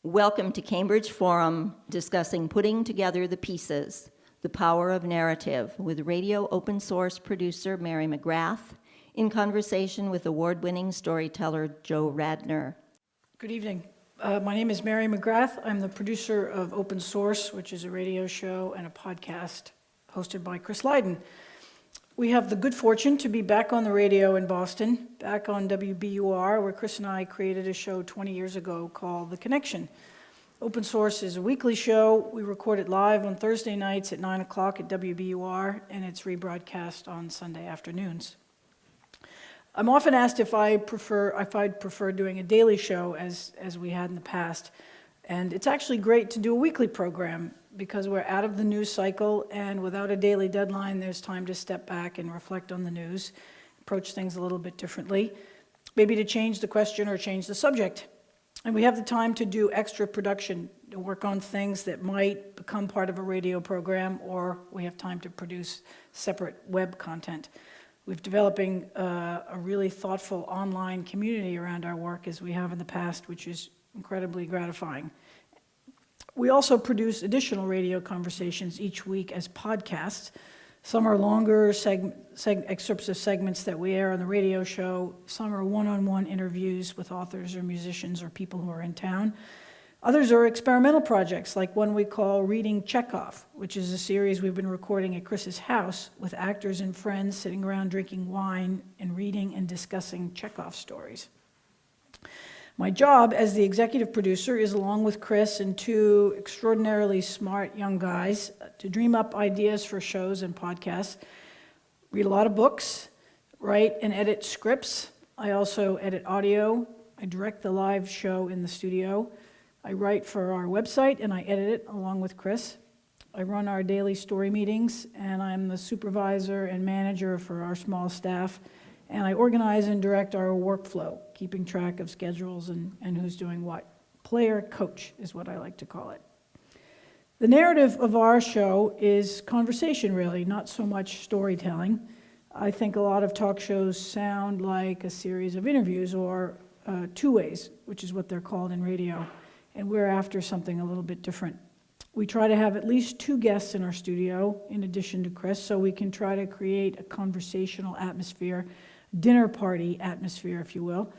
Welcome to Cambridge Forum, discussing Putting Together the Pieces, the Power of Narrative, with radio open source producer Mary McGrath, in conversation with award-winning storyteller Jo Radner. Good evening. My name is Mary McGrath. I'm the producer of OpenSource, which is a radio show and a podcast hosted by Chris Lydon. We have the good fortune to be back on the radio in Boston, back on WBUR, where Chris and I created a show 20 years ago called The Connection. OpenSource is a weekly show. We record it live on Thursday nights at 9 o'clock at WBUR, and it's rebroadcast on Sunday afternoons. I'm often asked if I'd prefer doing a daily show as we had in the past. And it's actually great to do a weekly program because we're out of the news cycle, and without a daily deadline, there's time to step back and reflect on the news, approach things a little bit differently, maybe to change the question or change the subject. And we have the time to do extra production, to work on things that might become part of a radio program, or we have time to produce separate web content. We're developing a really thoughtful online community around our work as we have in the past, which is incredibly gratifying. We also produce additional radio conversations each week as podcasts. Some are longer excerpts of segments that we air on the radio show. Some are one-on-one interviews with authors or musicians or people who are in town. Others are experimental projects, like one we call Reading Chekhov, which is a series we've been recording at Chris's house with actors and friends sitting around drinking wine and reading and discussing Chekhov stories. My job as the executive producer is, along with Chris and two extraordinarily smart young guys, to dream up ideas for shows and podcasts, read a lot of books, write and edit scripts. I also edit audio. I direct the live show in the studio. I write for our website and I edit it along with Chris. I run our daily story meetings, and I'm the supervisor and manager for our small staff. And I organize and direct our workflow, keeping track of schedules and who's doing what. Player coach is what I like to call it. The narrative of our show is conversation, really, not so much storytelling. I think a lot of talk shows sound like a series of interviews or two-ways, which is what they're called in radio. And we're after something a little bit different. We try to have at least two guests in our studio, in addition to Chris, so we can try to create a conversational atmosphere, dinner party atmosphere, if you will.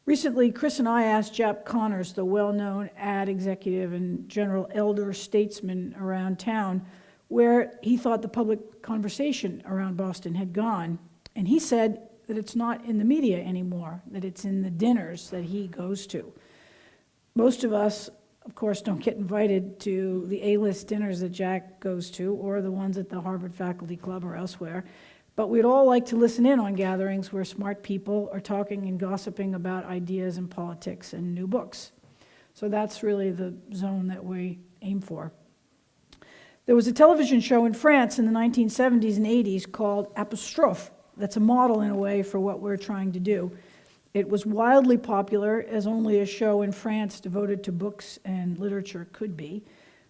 Recently, Chris and I asked Jap Connors, the well-known ad executive and general elder statesman around town, where he thought the public conversation around Boston had gone. And he said that it's not in the media anymore, that it's in the dinners that he goes to. Most of us, of course, don't get invited to the A-list dinners that Jack goes to, or the ones at the Harvard Faculty Club or elsewhere. But we'd all like to listen in on gatherings where smart people are talking and gossiping about ideas and politics and new books. So that's really the zone that we aim for. There was a television show in France in the 1970s and 80s called Apostrophe. That's a model, in a way, for what we're trying to do. It was wildly popular, as only a show in France devoted to books and literature could be.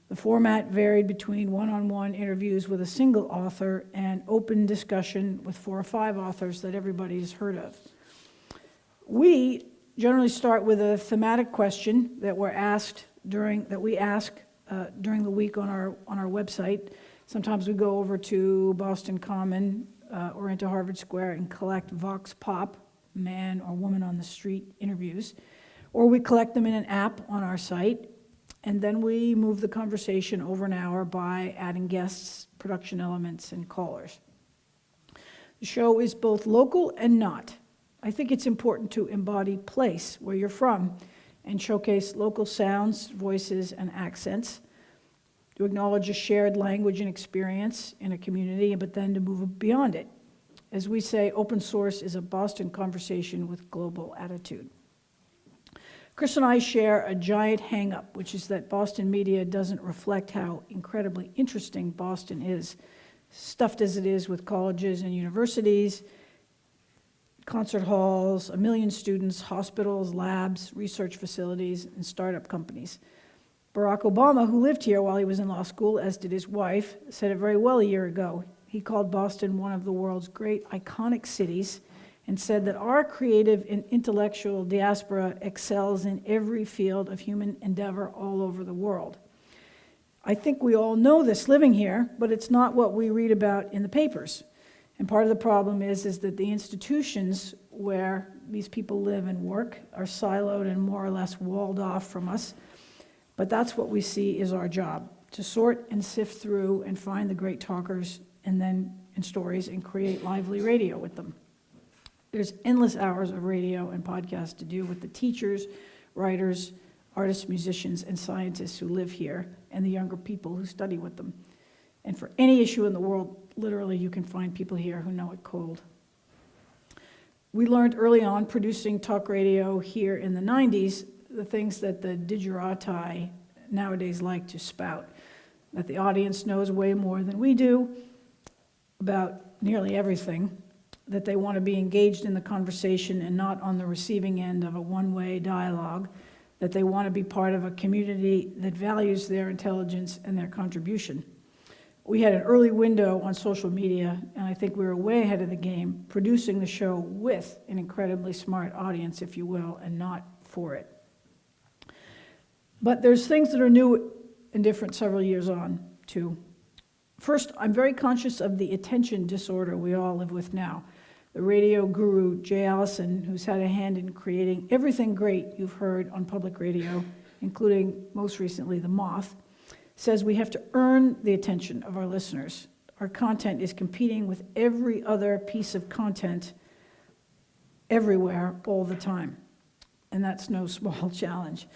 The format varied between one-on-one interviews with a single author and open discussion with 4 or 5 authors that everybody's heard of. We generally start with a thematic question that we ask during the week on our website. Sometimes we go over to Boston Common or into Harvard Square and collect Vox Pop, man or woman on the street interviews, or we collect them in an app on our site. And then we move the conversation over an hour by adding guests, production elements, and callers. The show is both local and not. I think it's important to embody place, where you're from, and showcase local sounds, voices, and accents, to acknowledge a shared language and experience in a community, but then to move beyond it. As we say, open source is a Boston conversation with global attitude. Chris and I share a giant hang-up, which is that Boston media doesn't reflect how incredibly interesting Boston is, stuffed as it is with colleges and universities, concert halls, 1 million students, hospitals, labs, research facilities, and startup companies. Barack Obama, who lived here while he was in law school, as did his wife, said it very well a year ago. He called Boston one of the world's great iconic cities, and said that our creative and intellectual diaspora excels in every field of human endeavor all over the world. I think we all know this living here, but it's not what we read about in the papers. And part of the problem is that the institutions where these people live and work are siloed and more or less walled off from us. But that's what we see is our job, to sort and sift through and find the great talkers and stories and create lively radio with them. There's endless hours of radio and podcasts to do with the teachers, writers, artists, musicians, and scientists who live here, and the younger people who study with them. And for any issue in the world, literally, you can find people here who know it cold. We learned early on, producing talk radio here in the 90s, the things that the digerati nowadays like to spout, that the audience knows way more than we do about nearly everything, that they want to be engaged in the conversation and not on the receiving end of a one-way dialogue, that they want to be part of a community that values their intelligence and their contribution. We had an early window on social media, and I think we were way ahead of the game, producing the show with an incredibly smart audience, if you will, and not for it. But there's things that are new and different several years on, too. First, I'm very conscious of the attention disorder we all live with now. The radio guru, Jay Allison, who's had a hand in creating everything great you've heard on public radio, including, most recently, The Moth, says we have to earn the attention of our listeners. Our content is competing with every other piece of content everywhere, all the time. And that's no small challenge.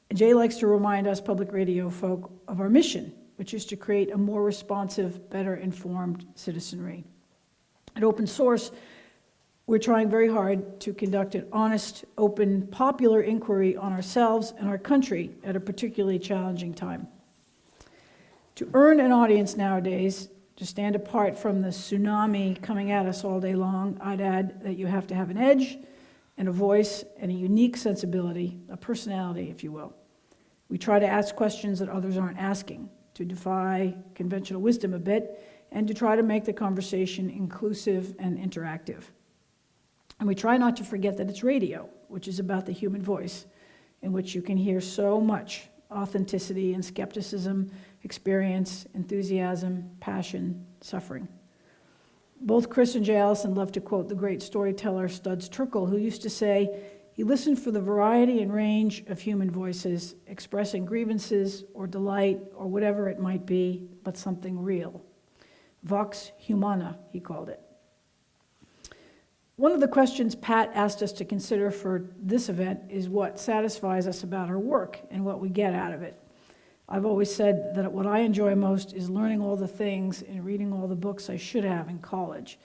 And Jay likes to remind us public radio folk of our mission, which is to create a more responsive, better informed citizenry. At OpenSource, we're trying very hard to conduct an honest, open, popular inquiry on ourselves and our country at a particularly challenging time. To earn an audience nowadays, to stand apart from the tsunami coming at us all day long, I'd add that you have to have an edge and a voice and a unique sensibility, a personality, if you will. We try to ask questions that others aren't asking, to defy conventional wisdom a bit, and to try to make the conversation inclusive and interactive. And we try not to forget that it's radio, which is about the human voice, in which you can hear so much authenticity and skepticism, experience, enthusiasm, passion, suffering. Both Chris and Jay Allison love to quote the great storyteller Studs Terkel, who used to say, he listened for the variety and range of human voices, expressing grievances or delight or whatever it might be, but something real. Vox humana, he called it. One of the questions Pat asked us to consider for this event is what satisfies us about our work and what we get out of it. I've always said that what I enjoy most is learning all the things and reading all the books I should have in college.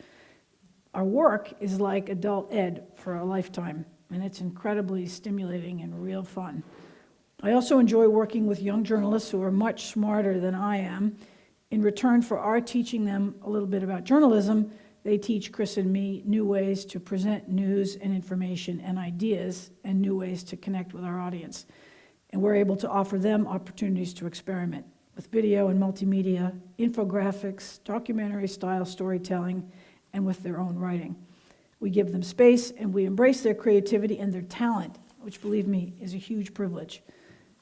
Our work is like adult ed for a lifetime, and it's incredibly stimulating and real fun. I also enjoy working with young journalists who are much smarter than I am. In return for our teaching them a little bit about journalism, they teach Chris and me new ways to present news and information and ideas and new ways to connect with our audience. And we're able to offer them opportunities to experiment with video and multimedia, infographics, documentary-style storytelling, and with their own writing. We give them space, and we embrace their creativity and their talent, which, believe me, is a huge privilege.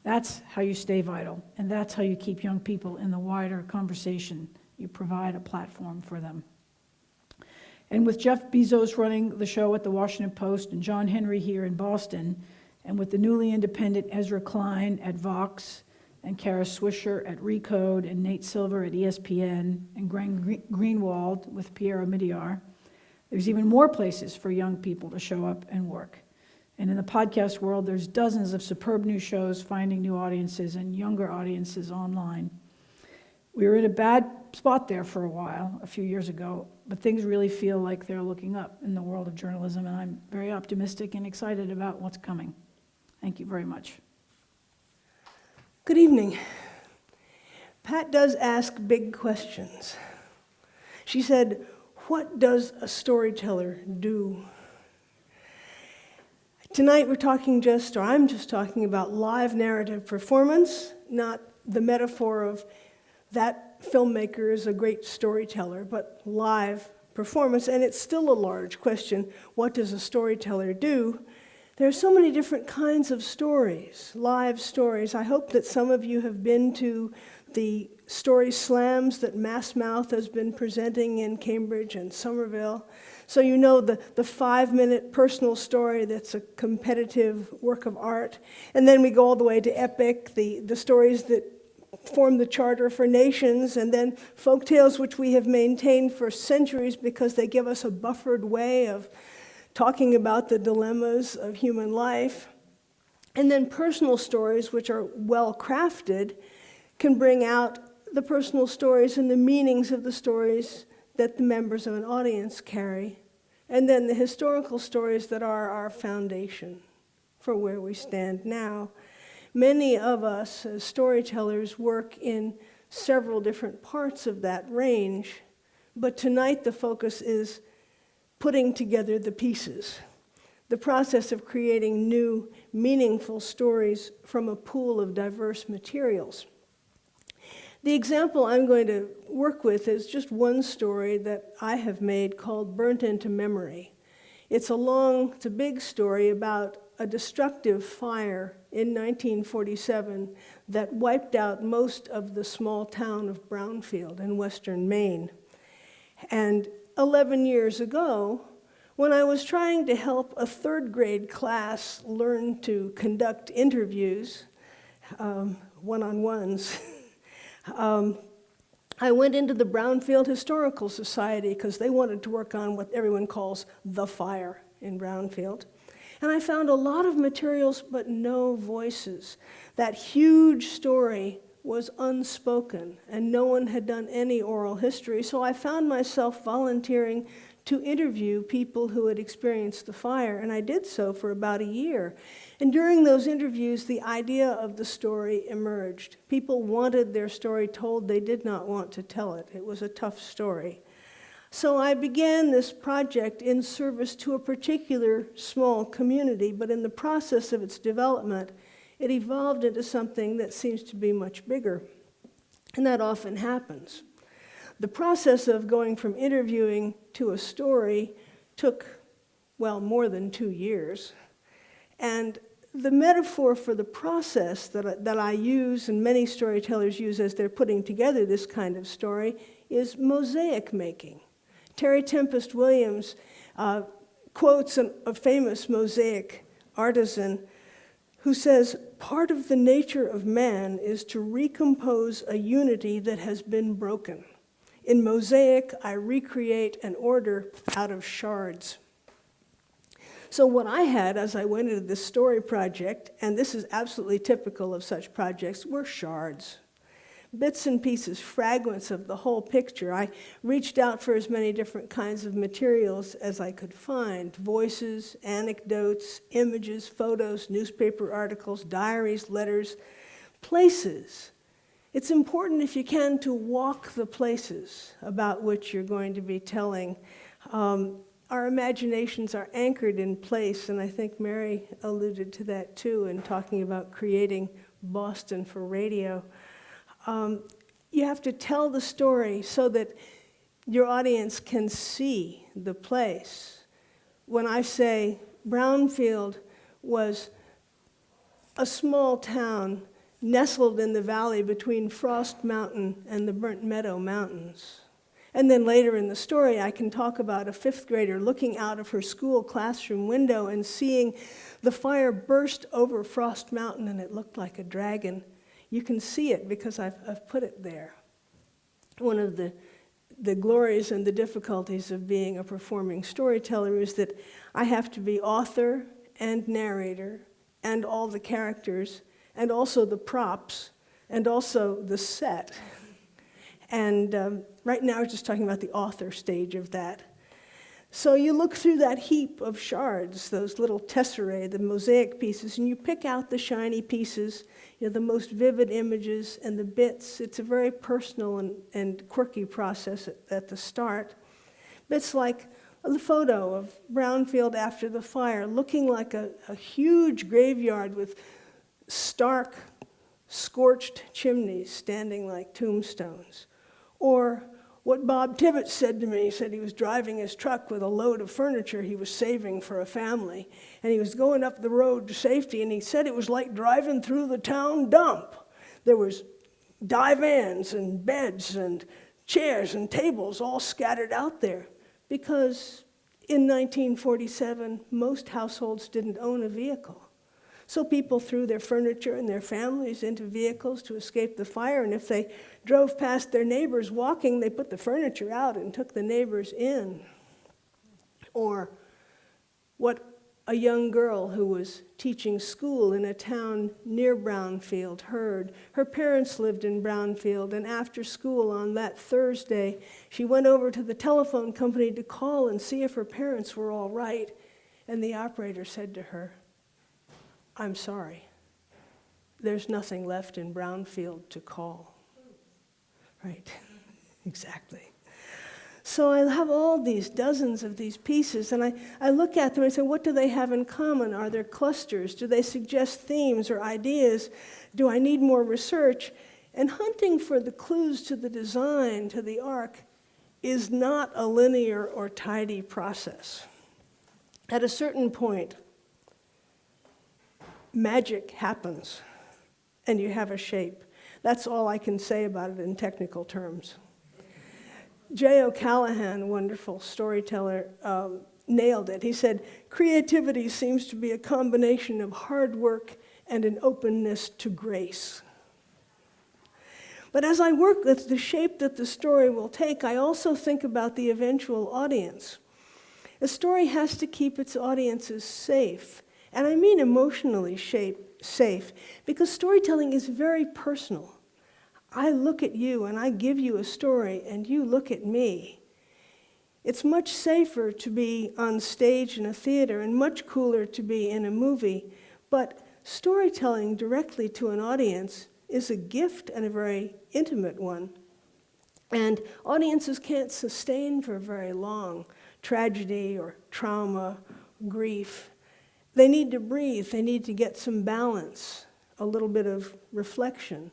That's how you stay vital, and that's how you keep young people in the wider conversation. You provide a platform for them. And with Jeff Bezos running the show at the Washington Post and John Henry here in Boston, and with the newly independent Ezra Klein at Vox, and Kara Swisher at Recode, and Nate Silver at ESPN, and Glenn Greenwald with Pierre Omidyar, there's even more places for young people to show up and work. And in the podcast world, there's dozens of superb new shows finding new audiences and younger audiences online. We were in a bad spot there for a while, a few years ago, but things really feel like they're looking up in the world of journalism, and I'm very optimistic and excited about what's coming. Thank you very much. Good evening. Pat does ask big questions. She said, what does a storyteller do? Tonight I'm just talking about live narrative performance, not the metaphor of that filmmaker is a great storyteller, but live performance, and it's still a large question. What does a storyteller do? There are so many different kinds of stories, live stories. I hope that some of you have been to the story slams that Mass Mouth has been presenting in Cambridge and Somerville. So you know the 5-minute personal story that's a competitive work of art. And then we go all the way to epic, the stories that form the charter for nations, and then folk tales, which we have maintained for centuries because they give us a buffered way of talking about the dilemmas of human life. And then personal stories, which are well crafted, can bring out the personal stories and the meanings of the stories that the members of an audience carry. And then the historical stories that are our foundation for where we stand now. Many of us as storytellers work in several different parts of that range, but tonight the focus is putting together the pieces, the process of creating new, meaningful stories from a pool of diverse materials. The example I'm going to work with is just one story that I have made called Burnt into Memory. It's a big story about a destructive fire in 1947 that wiped out most of the small town of Brownfield in western Maine. And 11 years ago, when I was trying to help a third grade class learn to conduct interviews, one-on-ones, I went into the Brownfield Historical Society because they wanted to work on what everyone calls the fire in Brownfield. And I found a lot of materials, but no voices. That huge story was unspoken, and no one had done any oral history. So I found myself volunteering to interview people who had experienced the fire, and I did so for about a year. And during those interviews, the idea of the story emerged. People wanted their story told. They did not want to tell it. It was a tough story. So I began this project in service to a particular small community, but in the process of its development, it evolved into something that seems to be much bigger. And that often happens. The process of going from interviewing to a story took, well, more than 2 years. And the metaphor for the process that I use and many storytellers use as they're putting together this kind of story is mosaic making. Terry Tempest Williams quotes a famous mosaic artisan who says, "Part of the nature of man is to recompose a unity that has been broken. In mosaic, I recreate an order out of shards." So what I had as I went into this story project, and this is absolutely typical of such projects, were shards. Bits and pieces, fragments of the whole picture. I reached out for as many different kinds of materials as I could find: voices, anecdotes, images, photos, newspaper articles, diaries, letters, places. It's important, if you can, to walk the places about which you're going to be telling. Our imaginations are anchored in place, and I think Mary alluded to that too in talking about creating Boston for radio. You have to tell the story so that your audience can see the place. When I say Brownfield was a small town nestled in the valley between Frost Mountain and the Burnt Meadow Mountains. And then later in the story, I can talk about a 5th grader looking out of her school classroom window and seeing the fire burst over Frost Mountain, and it looked like a dragon. You can see it because I've put it there. One of the glories and the difficulties of being a performing storyteller is that I have to be author and narrator and all the characters and also the props and also the set. And right now we're just talking about the author stage of that. So you look through that heap of shards, those little tesserae, the mosaic pieces, and you pick out the shiny pieces, the most vivid images and the bits. It's a very personal and quirky process at the start. Bits like the photo of Brownfield after the fire, looking like a huge graveyard with stark, scorched chimneys standing like tombstones. Or what Bob Tibbetts said to me. He said he was driving his truck with a load of furniture he was saving for a family, and he was going up the road to safety, and he said it was like driving through the town dump. There was divans and beds and chairs and tables all scattered out there, because in 1947, most households didn't own a vehicle. So people threw their furniture and their families into vehicles to escape the fire, and if they drove past their neighbors walking, they put the furniture out and took the neighbors in. Or what a young girl who was teaching school in a town near Brownfield heard. Her parents lived in Brownfield, and after school on that Thursday, she went over to the telephone company to call and see if her parents were all right, and the operator said to her, "I'm sorry, there's nothing left in Brownfield to call." Right, exactly. So I have all these dozens of these pieces, and I look at them and I say, what do they have in common? Are there clusters? Do they suggest themes or ideas? Do I need more research? And hunting for the clues to the design, to the arc, is not a linear or tidy process. At a certain point, magic happens, and you have a shape. That's all I can say about it in technical terms. J. O'Callaghan, a wonderful storyteller, nailed it. He said, creativity seems to be a combination of hard work and an openness to grace. But as I work with the shape that the story will take, I also think about the eventual audience. A story has to keep its audiences safe, and I mean emotionally safe, because storytelling is very personal. I look at you and I give you a story and you look at me. It's much safer to be on stage in a theater and much cooler to be in a movie, but storytelling directly to an audience is a gift and a very intimate one. And audiences can't sustain for very long tragedy or trauma, grief. They need to breathe, they need to get some balance, a little bit of reflection.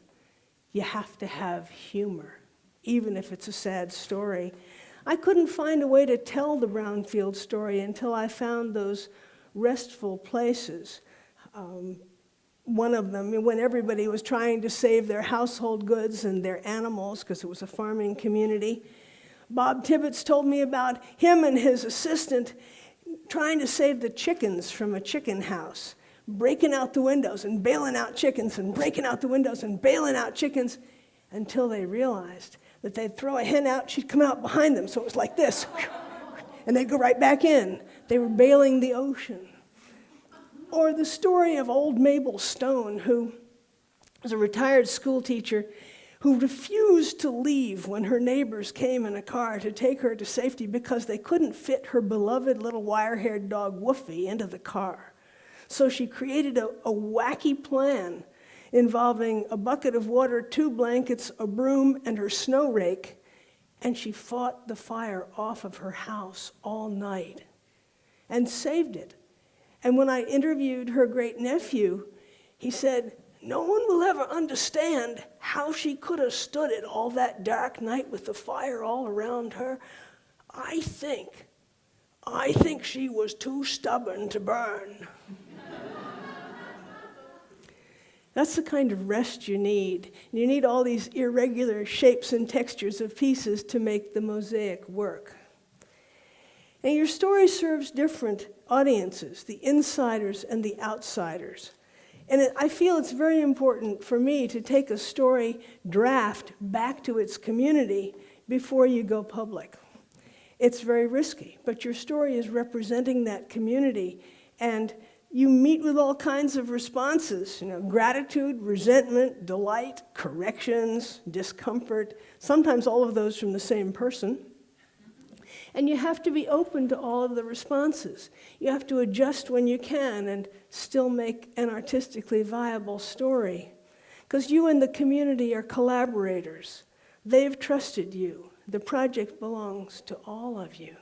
You have to have humor, even if it's a sad story. I couldn't find a way to tell the Brownfield story until I found those restful places. One of them, when everybody was trying to save their household goods and their animals, because it was a farming community, Bob Tibbetts told me about him and his assistant trying to save the chickens from a chicken house, breaking out the windows and bailing out chickens and breaking out the windows and bailing out chickens until they realized that they'd throw a hen out, she'd come out behind them, so it was like this, and they'd go right back in. They were bailing the ocean. Or the story of old Mabel Stone, who was a retired school teacher who refused to leave when her neighbors came in a car to take her to safety because they couldn't fit her beloved little wire-haired dog Woofy into the car. So she created a wacky plan involving a bucket of water, 2 blankets, a broom, and her snow rake, and she fought the fire off of her house all night and saved it. And when I interviewed her great-nephew, he said, no one will ever understand how she could have stood it all that dark night with the fire all around her. I think she was too stubborn to burn. That's the kind of rest you need. You need all these irregular shapes and textures of pieces to make the mosaic work. And your story serves different audiences, the insiders and the outsiders. And I feel it's very important for me to take a story draft back to its community before you go public. It's very risky, but your story is representing that community, and you meet with all kinds of responses, gratitude, resentment, delight, corrections, discomfort, sometimes all of those from the same person. And you have to be open to all of the responses. You have to adjust when you can and still make an artistically viable story. Because you and the community are collaborators. They've trusted you. The project belongs to all of you.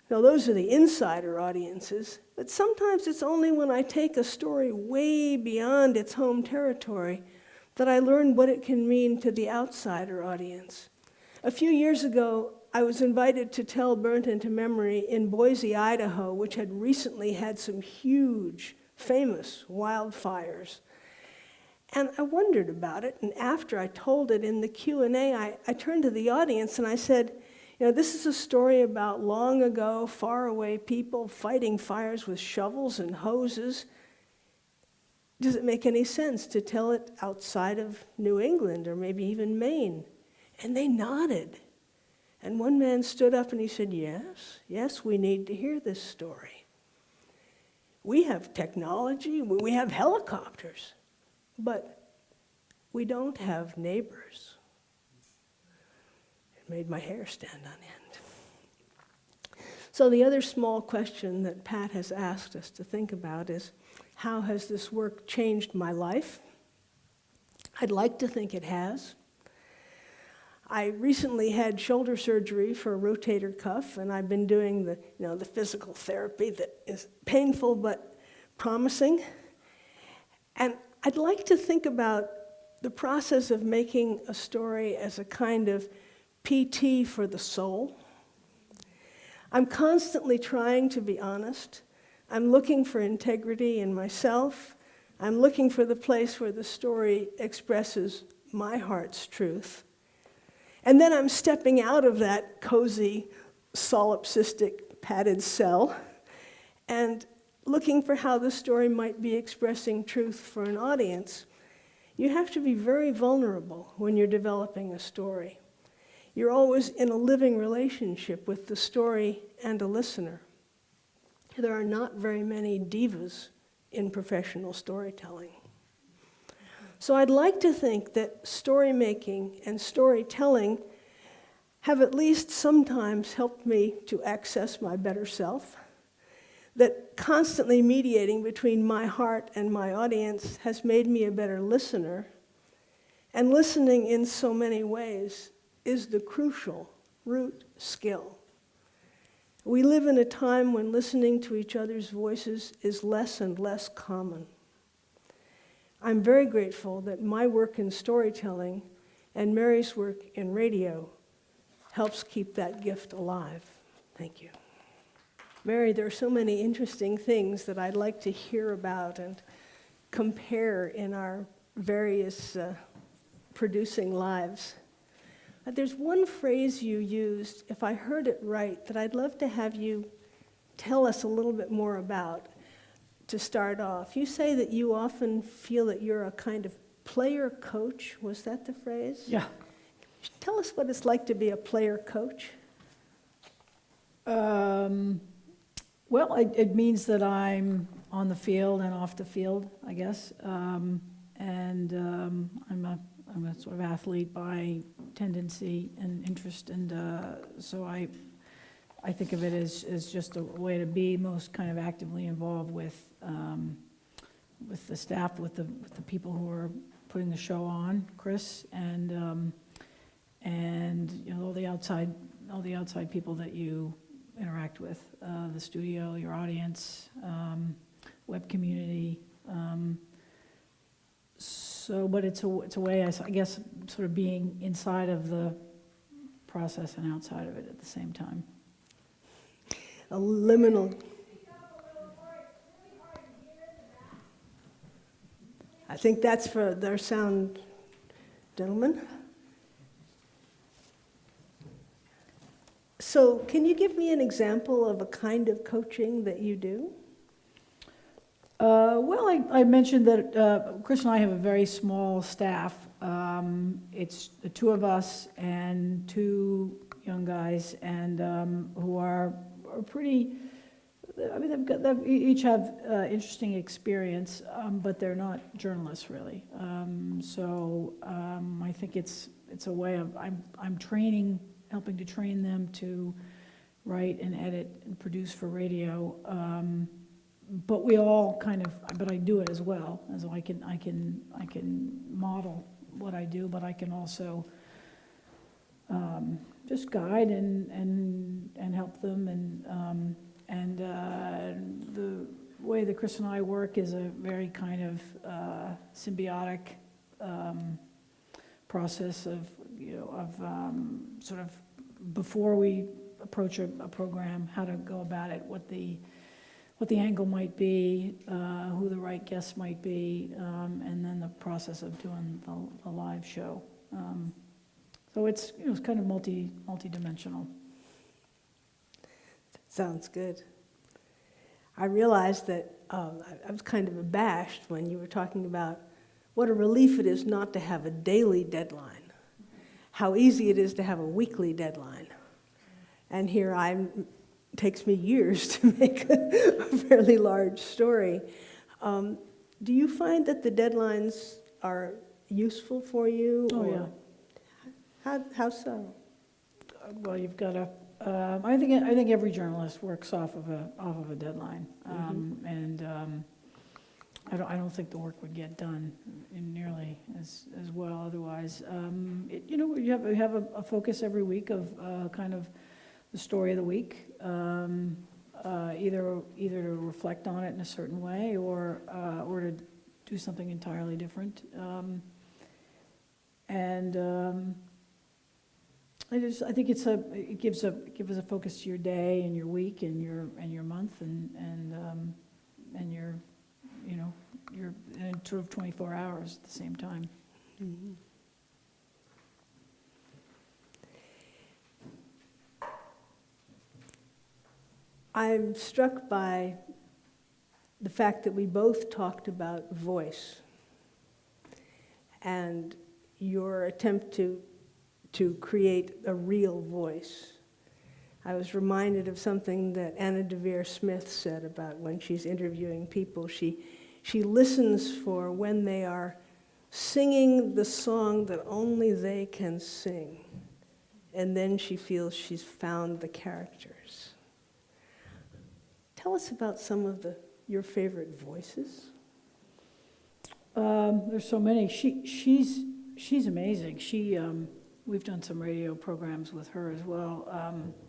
Now, those are the insider audiences, but sometimes it's only when I take a story way beyond its home territory that I learn what it can mean to the outsider audience. A few years ago, I was invited to tell Burnt into Memory in Boise, Idaho, which had recently had some huge, famous wildfires. And I wondered about it, and after I told it in the Q&A, I turned to the audience and I said, this is a story about long ago, faraway people fighting fires with shovels and hoses. Does it make any sense to tell it outside of New England or maybe even Maine? And they nodded. And one man stood up and he said, yes, we need to hear this story. We have technology, we have helicopters, but we don't have neighbors. It made my hair stand on end. So the other small question that Pat has asked us to think about is, how has this work changed my life? I'd like to think it has. I recently had shoulder surgery for a rotator cuff, and I've been doing the physical therapy that is painful but promising. And I'd like to think about the process of making a story as a kind of PT for the soul. I'm constantly trying to be honest. I'm looking for integrity in myself. I'm looking for the place where the story expresses my heart's truth. And then I'm stepping out of that cozy, solipsistic, padded cell and looking for how the story might be expressing truth for an audience. You have to be very vulnerable when you're developing a story. You're always in a living relationship with the story and a listener. There are not very many divas in professional storytelling. So I'd like to think that story making and storytelling have at least sometimes helped me to access my better self, that constantly mediating between my heart and my audience has made me a better listener, and listening in so many ways is the crucial root skill. We live in a time when listening to each other's voices is less and less common. I'm very grateful that my work in storytelling and Mary's work in radio helps keep that gift alive. Thank you. Mary, there are so many interesting things that I'd like to hear about and compare in our various producing lives. There's one phrase you used, if I heard it right, that I'd love to have you tell us a little bit more about to start off. You say that you often feel that you're a kind of player coach. Was that the phrase? Yeah. Tell us what it's like to be a player coach. Well, it means that I'm on the field and off the field, I guess. I'm a sort of athlete by tendency and interest, and so I think of it as just a way to be most kind of actively involved with the staff, with the people who are putting the show on, Chris, and all the outside people that you interact with, the studio, your audience, web community. But it's a way, I guess, sort of being inside of the process and outside of it at the same time. A liminal. I think that's for their sound, gentlemen. So can you give me an example of a kind of coaching that you do? Well, I mentioned that Chris and I have a very small staff. It's the two of us and two young guys, and who are pretty. I mean, they each have interesting experience, but they're not journalists really. I think it's a way of I'm training, helping to train them to write and edit and produce for radio. But we all but I do it as well, and so I can model what I do, but I can also just guide and help them, and the way that Chris and I work is a very kind of symbiotic process of sort of before we approach a program, how to go about it, what the angle might be, who the right guests might be, and then the process of doing the live show. So it's kind of multi-dimensional. Sounds good. I realized that I was kind of abashed when you were talking about what a relief it is not to have a daily deadline, how easy it is to have a weekly deadline. And here it takes me years to make a fairly large story. Do you find that the deadlines are useful for you? Oh, or yeah. How so? Well, you've got to. I think every journalist works off of a deadline, and I don't think the work would get done in nearly as well otherwise. You have a focus every week of kind of the story of the week, either to reflect on it in a certain way or to do something entirely different, I think it gives a focus to your day and your week and your month and your you're in sort of 24 hours at the same time. Mm-hmm. I'm struck by the fact that we both talked about voice and your attempt to create a real voice. I was reminded of something that Anna DeVere Smith said about when she's interviewing people. She listens for when they are singing the song that only they can sing, and then she feels she's found the characters. Tell us about some of your favorite voices. There's so many. She's amazing. We've done some radio programs with her as well,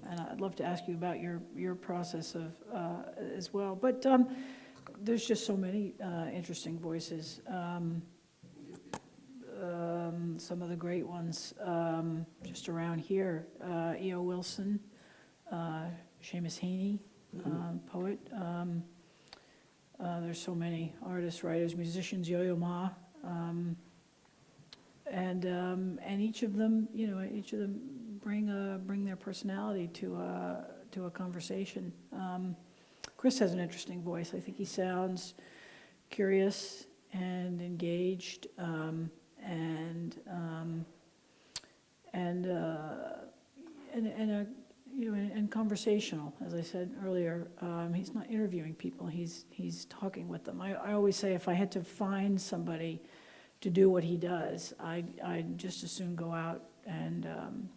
and I'd love to ask you about your process of as well. But there's just so many interesting voices. Some of the great ones just around here: E.O. Wilson, Seamus Heaney, poet. There's so many artists, writers, musicians. Yo-Yo Ma. And each of them bring their personality to a conversation. Chris has an interesting voice. I think he sounds curious and engaged, and conversational. As I said earlier, he's not interviewing people. He's talking with them. I always say if I had to find somebody to do what he does, I'd just as soon go out and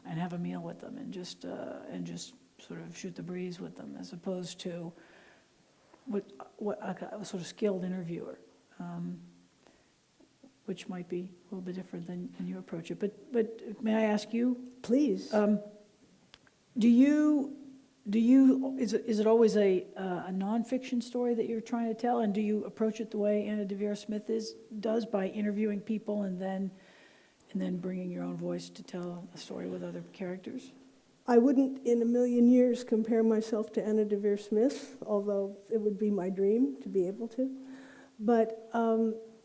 have a meal with them and just sort of shoot the breeze with them, as opposed to what a sort of skilled interviewer, which might be a little bit different than you approach it. But may I ask you, Please. Is it always a nonfiction story that you're trying to tell, and do you approach it the way Anna DeVere Smith does by interviewing people and then bringing your own voice to tell a story with other characters? I wouldn't in a million years compare myself to Anna DeVere Smith, although it would be my dream to be able to. But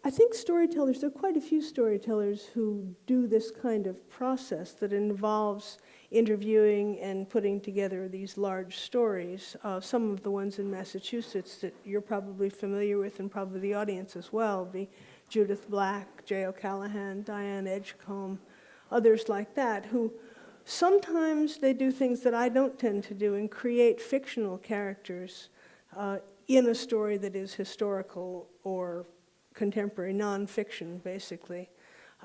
I think storytellers, there are quite a few storytellers who do this kind of process that involves interviewing and putting together these large stories. Some of the ones in Massachusetts that you're probably familiar with, and probably the audience as well, be Judith Black, J. O'Callahan, Diane Edgecombe, others like that, who sometimes they do things that I don't tend to do and create fictional characters in a story that is historical or contemporary, nonfiction, basically.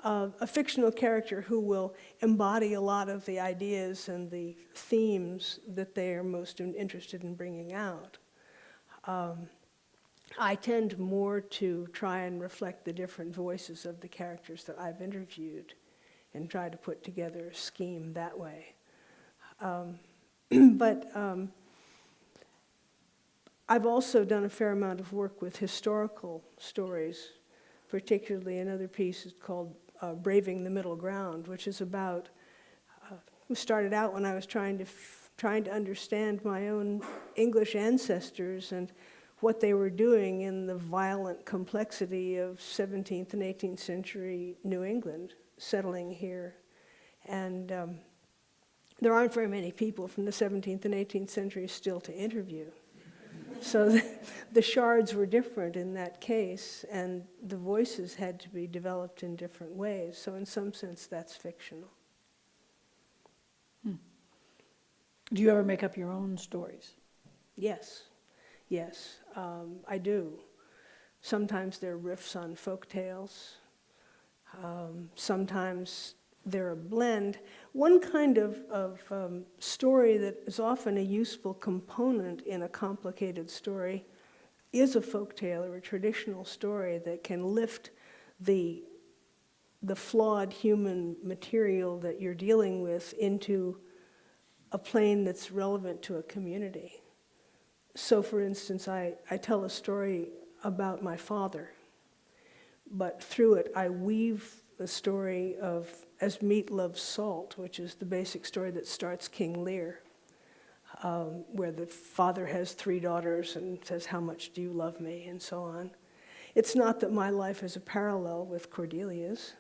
A fictional character who will embody a lot of the ideas and the themes that they are most interested in bringing out. I tend more to try and reflect the different voices of the characters that I've interviewed and try to put together a scheme that way. But I've also done a fair amount of work with historical stories, particularly another piece called Braving the Middle Ground, which is about, it started out when I was trying to understand my own English ancestors and what they were doing in the violent complexity of 17th and 18th century New England, settling here. And there aren't very many people from the 17th and 18th century still to interview. So the shards were different in that case, and the voices had to be developed in different ways. So in some sense, that's fictional. Do you ever make up your own stories? Yes, I do. Sometimes they're riffs on folk tales. Sometimes they're a blend. One kind of story that is often a useful component in a complicated story is a folk tale or a traditional story that can lift the flawed human material that you're dealing with into a plane that's relevant to a community. So, for instance, I tell a story about my father, but through it I weave the story of As Meat Loves Salt, which is the basic story that starts King Lear, where the father has 3 daughters and says, "How much do you love me?" and so on. It's not that my life is a parallel with Cordelia's,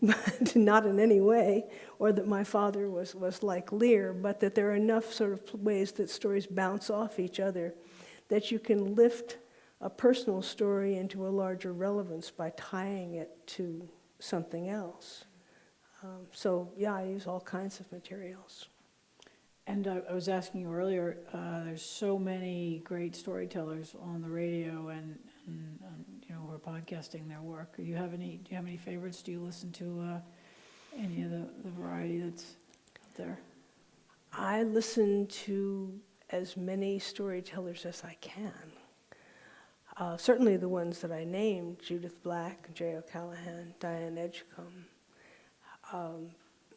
but not in any way, or that my father was like Lear, but that there are enough sort of ways that stories bounce off each other that you can lift a personal story into a larger relevance by tying it to something else. So yeah, I use all kinds of materials. And I was asking you earlier, there's so many great storytellers on the radio and who are podcasting their work. Do you have any favorites? Do you listen to any of the variety that's out there? I listen to as many storytellers as I can. Certainly the ones that I named, Judith Black, J. O'Callaghan, Diane Edgecombe.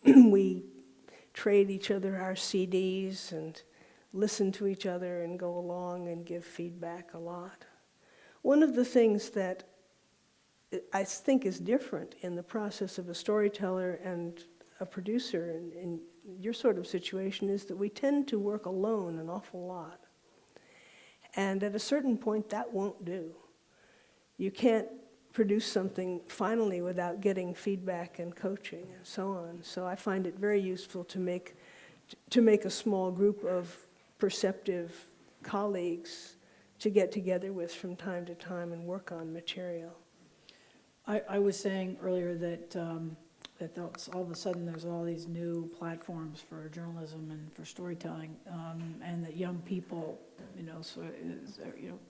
We trade each other our CDs and listen to each other and go along and give feedback a lot. One of the things that I think is different in the process of a storyteller and a producer in your sort of situation is that we tend to work alone an awful lot. And at a certain point, that won't do. You can't produce something finally without getting feedback and coaching and so on. So I find it very useful to make a small group of perceptive colleagues to get together with from time to time and work on material. I was saying earlier that all of a sudden there's all these new platforms for journalism and for storytelling, and that young people, a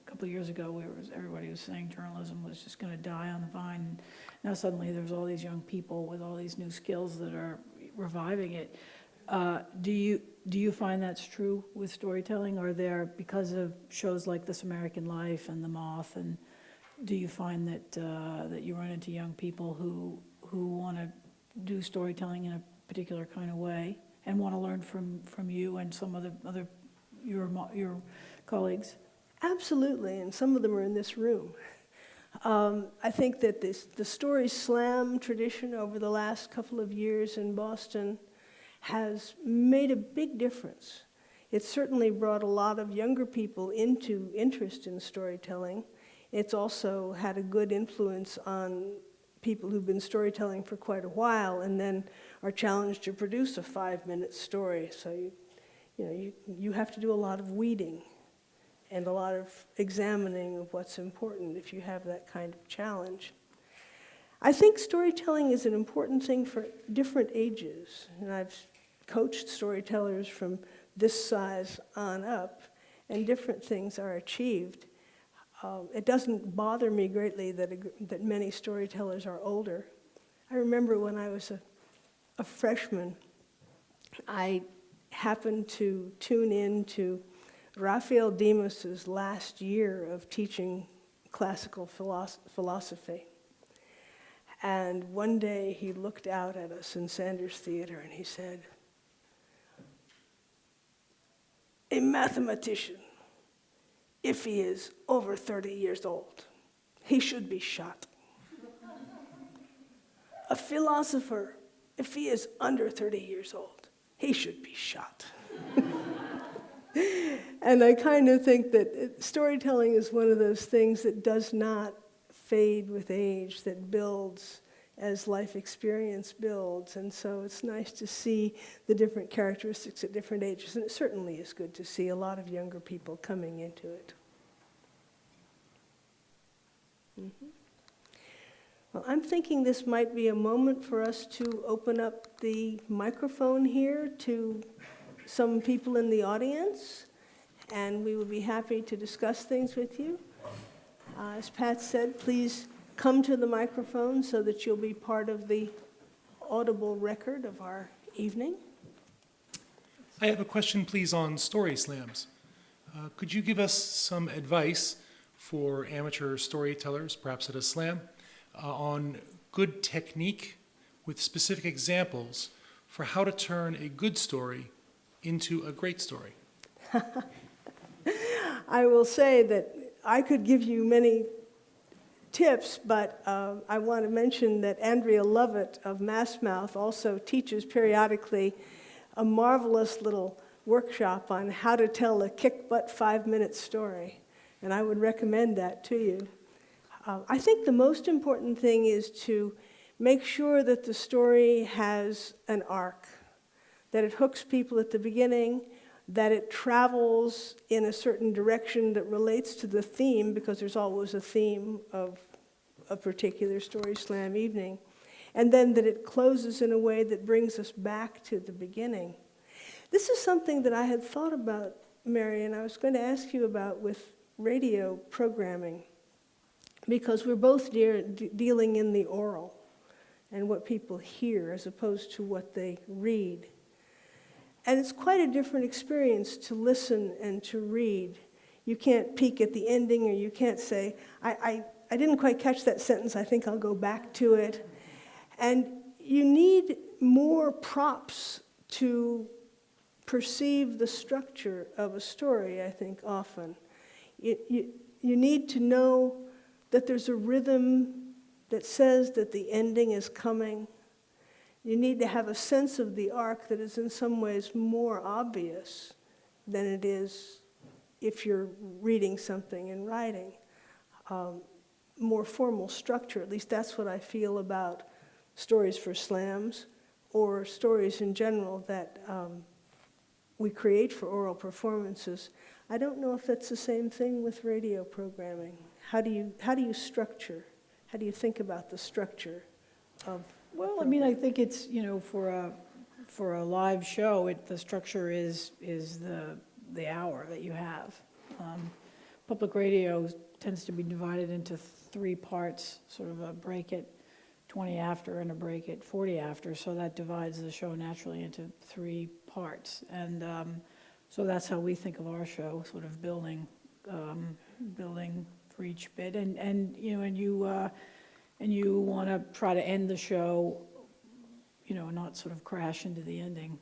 couple of years ago everybody was saying journalism was just going to die on the vine. Now suddenly there's all these young people with all these new skills that are reviving it. Do you find that's true with storytelling? Are there, because of shows like This American Life and The Moth, and do you find that you run into young people who want to do storytelling in a particular kind of way and want to learn from you and some other your colleagues? Absolutely, and some of them are in this room. I think that the story slam tradition over the last couple of years in Boston has made a big difference. It's certainly brought a lot of younger people into interest in storytelling. It's also had a good influence on people who've been storytelling for quite a while and then are challenged to produce a 5-minute story. So you have to do a lot of weeding and a lot of examining of what's important if you have that kind of challenge. I think storytelling is an important thing for different ages, and I've coached storytellers from this size on up, and different things are achieved. It doesn't bother me greatly that many storytellers are older. I remember when I was a freshman, I happened to tune in to Raphael Demos's last year of teaching classical philosophy. And one day he looked out at us in Sanders Theater and he said, "A mathematician, if he is over 30 years old, he should be shot." a philosopher, if he is under 30 years old, he should be shot. And I kind of think that storytelling is one of those things that does not fade with age, that builds as life experience builds. And so it's nice to see the different characteristics at different ages. And it certainly is good to see a lot of younger people coming into it. Well, I'm thinking this might be a moment for us to open up the microphone here to some people in the audience, and we would be happy to discuss things with you. As Pat said, please come to the microphone so that you'll be part of the audible record of our evening. I have a question, please, on story slams. Could you give us some advice for amateur storytellers, perhaps at a slam, on good technique with specific examples for how to turn a good story into a great story? I will say that I could give you many tips, but I want to mention that Andrea Lovett of Massmouth also teaches periodically a marvelous little workshop on how to tell a kick-butt 5-minute story, and I would recommend that to you. I think the most important thing is to make sure that the story has an arc, that it hooks people at the beginning, that it travels in a certain direction that relates to the theme, because there's always a theme of a particular story slam evening, and then that it closes in a way that brings us back to the beginning. This is something that I had thought about, Mary, and I was going to ask you about with radio programming, because we're both dealing in the oral and what people hear as opposed to what they read. And it's quite a different experience to listen and to read. You can't peek at the ending, or you can't say, I didn't quite catch that sentence, I think I'll go back to it. And you need more props to perceive the structure of a story, I think, often. You need to know that there's a rhythm that says that the ending is coming. You need to have a sense of the arc that is in some ways more obvious than it is if you're reading something and writing. More formal structure, at least that's what I feel about stories for slams or stories in general that we create for oral performances. I don't know if that's the same thing with radio programming. How do you structure? How do you think about the structure of? Well, I mean, I think it's, for a live show, the structure is the hour that you have. Public radio tends to be divided into 3 parts, sort of a break at 20 after and a break at 40 after, so that divides the show naturally into 3 parts. And so that's how we think of our show, sort of building for each bit. And you want to try to end the show, not sort of crash into the ending,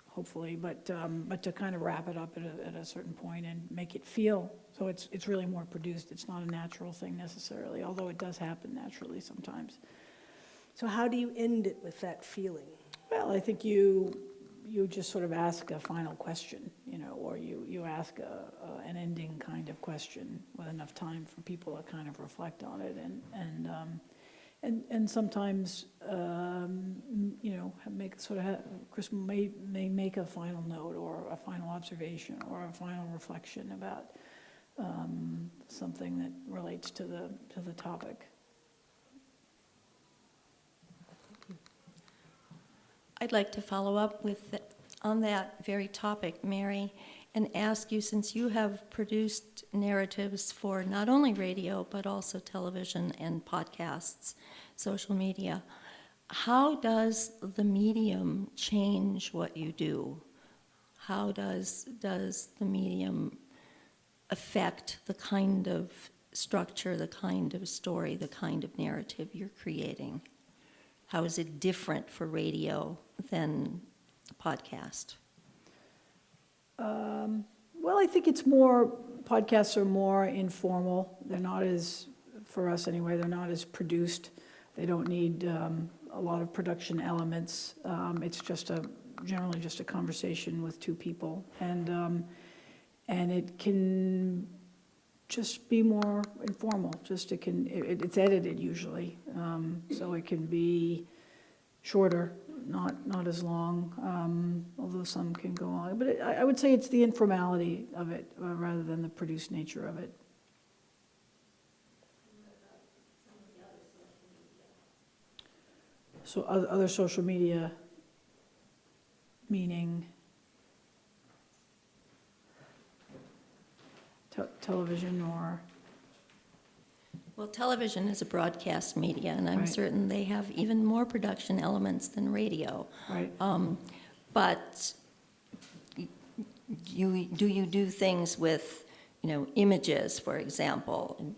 hopefully, but to kind of wrap it up at a certain point and make it feel, so it's really more produced. It's not a natural thing necessarily, although it does happen naturally sometimes. So how do you end it with that feeling? Well, I think you just sort of ask a final question, or you ask an ending kind of question with enough time for people to kind of reflect on it, and sometimes Chris may make a final note or a final observation or a final reflection about something that relates to the topic. I'd like to follow up on that very topic, Mary, and ask you, since you have produced narratives for not only radio, but also television and podcasts, social media, how does the medium change what you do? How does the medium affect the kind of structure, the kind of story, the kind of narrative you're creating? How is it different for radio than podcast? Well, I think podcasts are more informal. They're not as, for us anyway, they're not as produced. They don't need a a lot of production elements. It's generally just a conversation with two people, and it can just be more informal. It's edited usually, so it can be shorter, not as long, although some can go on. But I would say it's the informality of it rather than the produced nature of it. So other social media, meaning television or? Well, television is a broadcast media, and I'm Right. certain they have even more production elements than radio. Right. But do you do things with, images, for example?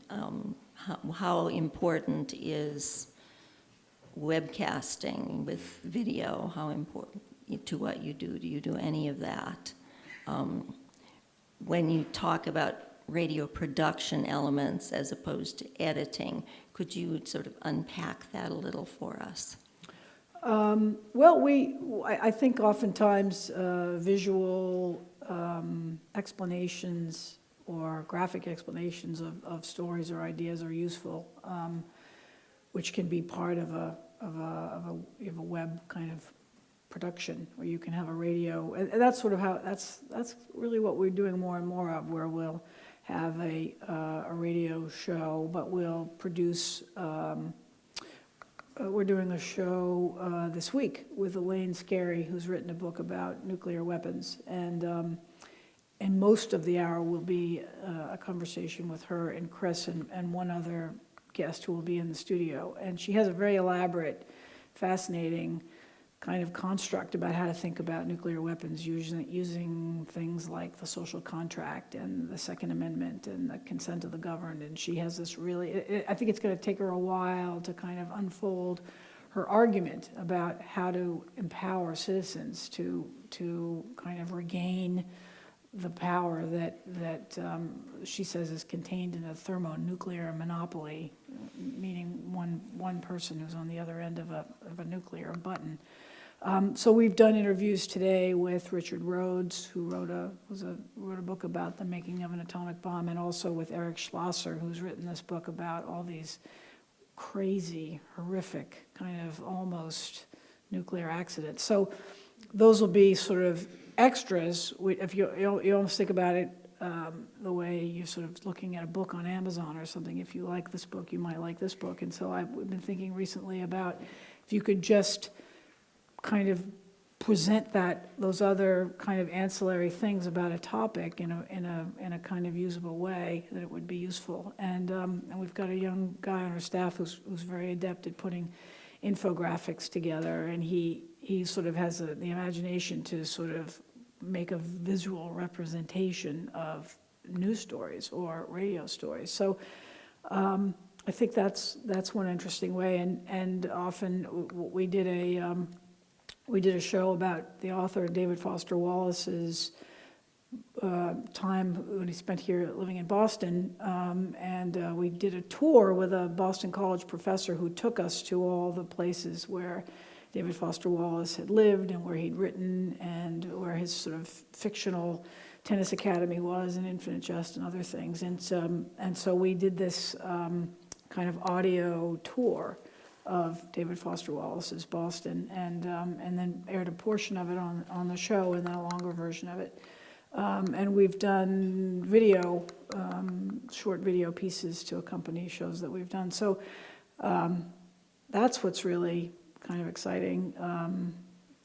How important is webcasting with video? How important to what you do? Do you do any of that? When you talk about radio production elements as opposed to editing, could you sort of unpack that a little for us? Well, I think oftentimes visual explanations or graphic explanations of stories or ideas are useful, which can be part of a web kind of production, where you can have a radio, and that's sort of how that's really what we're doing more and more of, where we'll have a radio show, but we'll produce. We're doing a show this week with Elaine Scarry, who's written a book about nuclear weapons, and most of the hour will be a conversation with her and Chris and one other guest who will be in the studio. And she has a very elaborate, fascinating kind of construct about how to think about nuclear weapons, using things like the social contract and the Second Amendment and the consent of the governed. And she has this really, I think it's going to take her a while to kind of unfold her argument about how to empower citizens to kind of regain the power that she says is contained in a thermonuclear monopoly, meaning one person who's on the other end of a nuclear button. So we've done interviews today with Richard Rhodes, who wrote a book about the making of an atomic bomb, and also with Eric Schlosser, who's written this book about all these crazy, horrific, kind of almost nuclear accidents. So those will be sort of extras. If you almost think about it the way you're sort of looking at a book on Amazon or something. If you like this book, you might like this book. And so we've been thinking recently about if you could just kind of present those other kind of ancillary things about a topic in a kind of usable way, that it would be useful. And we've got a young guy on our staff who's very adept at putting infographics together, and he sort of has the imagination to sort of make a visual representation of news stories or radio stories. So I think that's one interesting way. And often we did a show about the author David Foster Wallace's time when he spent here living in Boston, and we did a tour with a Boston College professor who took us to all the places where David Foster Wallace had lived and where he'd written and where his sort of fictional tennis academy was, and Infinite Jest and other things. And so we did this kind of audio tour of David Foster Wallace's Boston, and then aired a portion of it on the show, and then a longer version of it. And we've done video, short video pieces to accompany shows that we've done. So that's what's really kind of exciting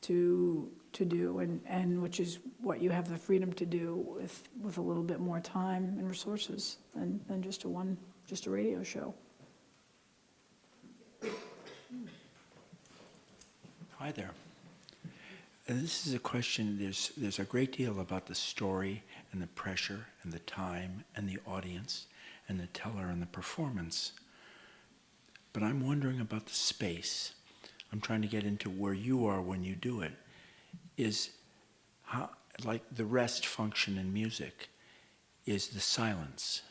to do, and which is what you have the freedom to do with a little bit more time and resources than just a radio show. Hi there. This is a question, there's a great deal about the story and the pressure and the time and the audience and the teller and the performance. But I'm wondering about the space. I'm trying to get into where you are when you do it. Is how, like the rest function in music, is the silence.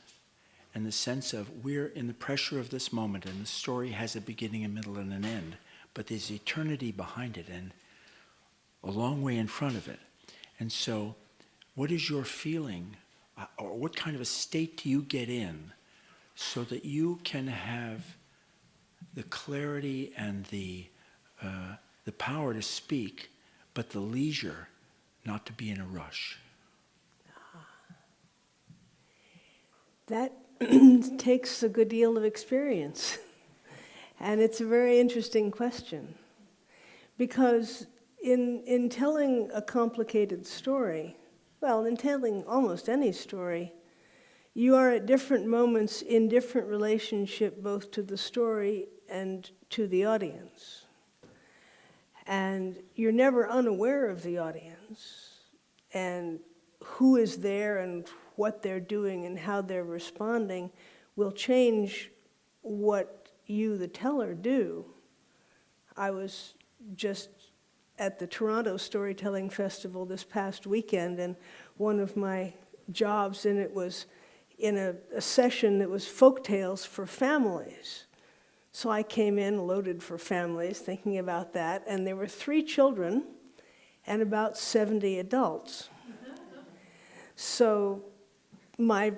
And the sense of we're in the pressure of this moment, and the story has a beginning, a middle, and an end. but there's eternity behind it and a long way in front of it. And so, what is your feeling, or what kind of a state do you get in so that you can have the clarity and the power to speak, but the leisure not to be in a rush? That takes a good deal of experience. And it's a very interesting question. Because in telling a complicated story, well, in telling almost any story, you are at different moments in different relationship both to the story and to the audience. And you're never unaware of the audience and who is there and what they're doing and how they're responding will change what you, the teller, do. I was just at the Toronto Storytelling Festival this past weekend, and one of my jobs in it was in a session that was folk tales for families. So I came in loaded for families, thinking about that, and there were 3 children and about 70 adults. So my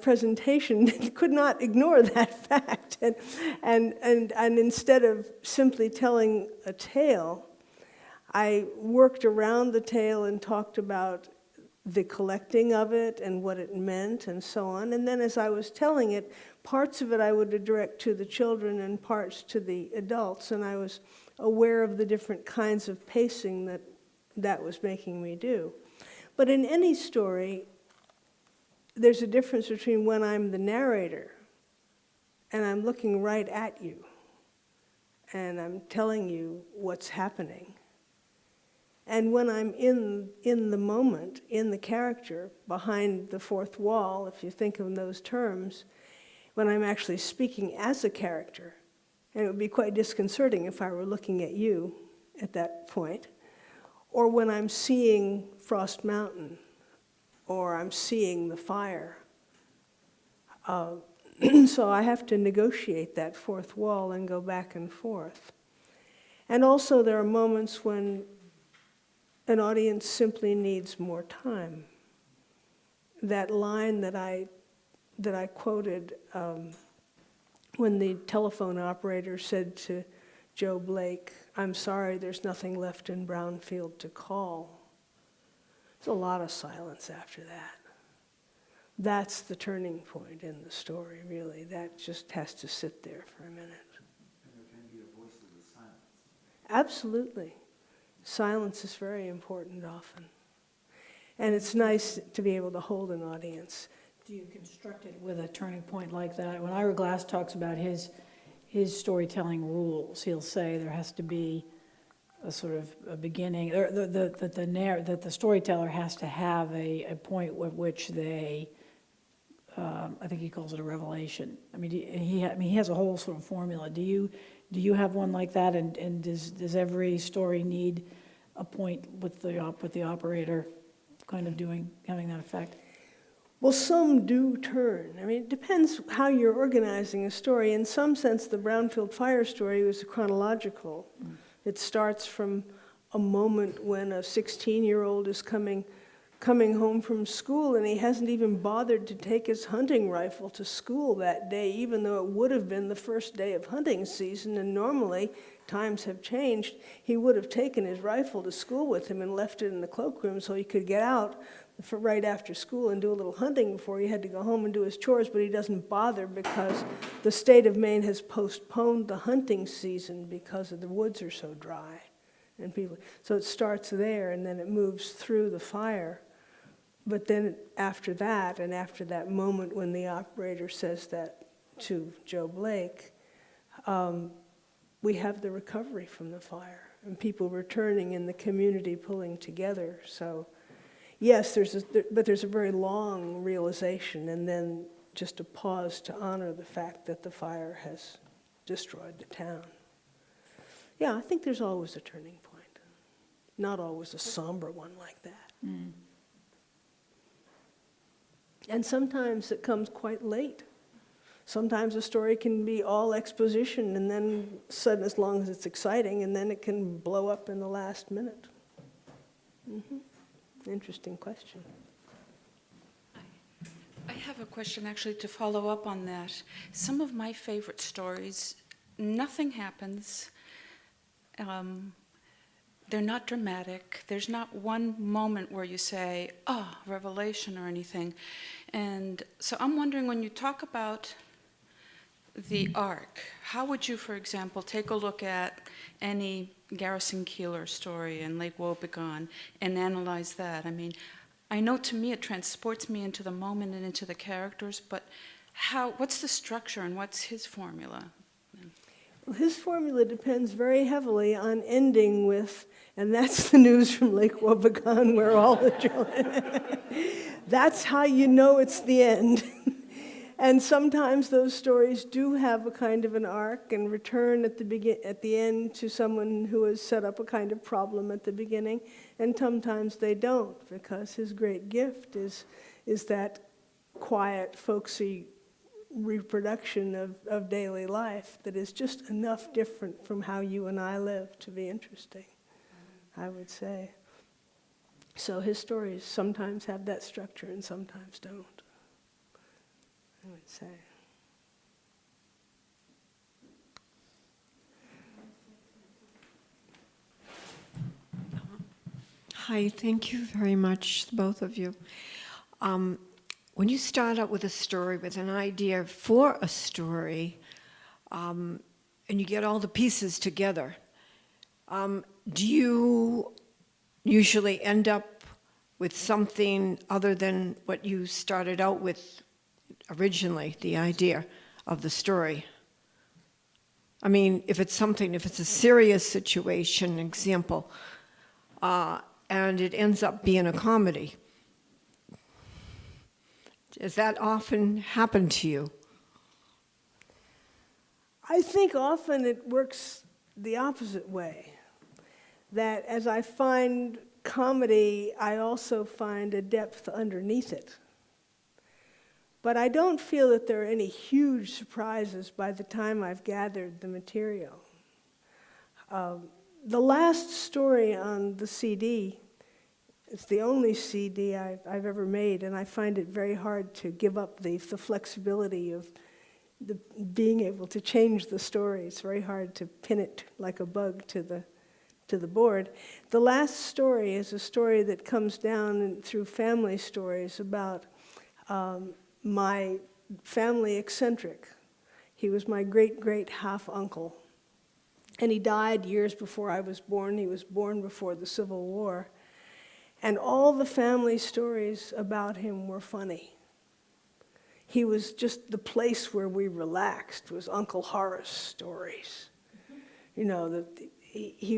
presentation could not ignore that fact. And instead of simply telling a tale, I worked around the tale and talked about the collecting of it and what it meant and so on. And then as I was telling it, parts of it I would direct to the children and parts to the adults. And I was aware of the different kinds of pacing that was making me do. But in any story, there's a difference between when I'm the narrator and I'm looking right at you and I'm telling you what's happening, and when I'm in the moment, in the character, behind the fourth wall, if you think of those terms, when I'm actually speaking as a character. And it would be quite disconcerting if I were looking at you at that point, or when I'm seeing Frost Mountain, or I'm seeing the fire. So I have to negotiate that fourth wall and go back and forth. And also there are moments when an audience simply needs more time. That line that I quoted when the telephone operator said to Joe Blake, "I'm sorry, there's nothing left in Brownfield to call." There's a lot of silence after that. That's the turning point in the story, really. That just has to sit there for a minute. And there can be a voice of the silence. Absolutely. Silence is very important often. And it's nice to be able to hold an audience. Do you construct it with a turning point like that? When Ira Glass talks about his storytelling rules, he'll say there has to be a sort of a beginning, or that the storyteller has to have a point at which they, I think he calls it a revelation. I mean, he has a whole sort of formula. Do you have one like that? And does every story need a point with the operator kind of having that effect? Well, some do turn. I mean, it depends how you're organizing a story. In some sense, the Brownfield Fire story was chronological. It starts from a moment when a 16-year-old is coming home from school, and he hasn't even bothered to take his hunting rifle to school that day, even though it would have been the first day of hunting season, and normally, times have changed, he would have taken his rifle to school with him and left it in the cloakroom so he could get out for right after school and do a little hunting before he had to go home and do his chores, but he doesn't bother because the state of Maine has postponed the hunting season because the woods are so dry. So it starts there, and then it moves through the fire. But then after that, and after that moment when the operator says that to Joe Blake, we have the recovery from the fire and people returning and the community pulling together. So yes, but there's a very long realization and then just a pause to honor the fact that the fire has destroyed the town. Yeah, I think there's always a turning point. Not always a somber one like that. Mm. And sometimes it comes quite late. Sometimes a story can be all exposition and then sudden, as long as it's exciting, and then it can blow up in the last minute. Interesting question. I have a question actually to follow up on that. Some of my favorite stories, nothing happens. They're not dramatic. There's not one moment where you say, oh, revelation or anything. And so I'm wondering, when you talk about the arc, how would you, for example, take a look at any Garrison Keillor story in Lake Wobegon and analyze that? I mean, I know to me it transports me into the moment and into the characters, but what's the structure and what's his formula? His formula depends very heavily on ending with, and that's the news from Lake Wobegon where all the children, that's how you know it's the end. And sometimes those stories do have a kind of an arc and return at the end to someone who has set up a kind of problem at the beginning, and sometimes they don't, because his great gift is that quiet, folksy reproduction of daily life that is just enough different from how you and I live to be interesting, I would say. So his stories sometimes have that structure and sometimes don't, I would say. Hi, thank you very much, both of you. When you start out with a story, with an idea for a story, and you get all the pieces together, do you usually end up with something other than what you started out with originally, the idea of the story? I mean, if it's a serious situation, example, and it ends up being a comedy, does that often happen to you? I think often it works the opposite way. That as I find comedy, I also find a depth underneath it. But I don't feel that there are any huge surprises by the time I've gathered the material. The last story on the CD, it's the only CD I've ever made, and I find it very hard to give up the flexibility of being able to change the story. It's very hard to pin it like a bug to the board. The last story is a story that comes down through family stories about my family eccentric. He was my great-great half-uncle, and he died years before I was born. He was born before the Civil War. And all the family stories about him were funny. He was just the place where we relaxed, was Uncle Horace stories. You know, he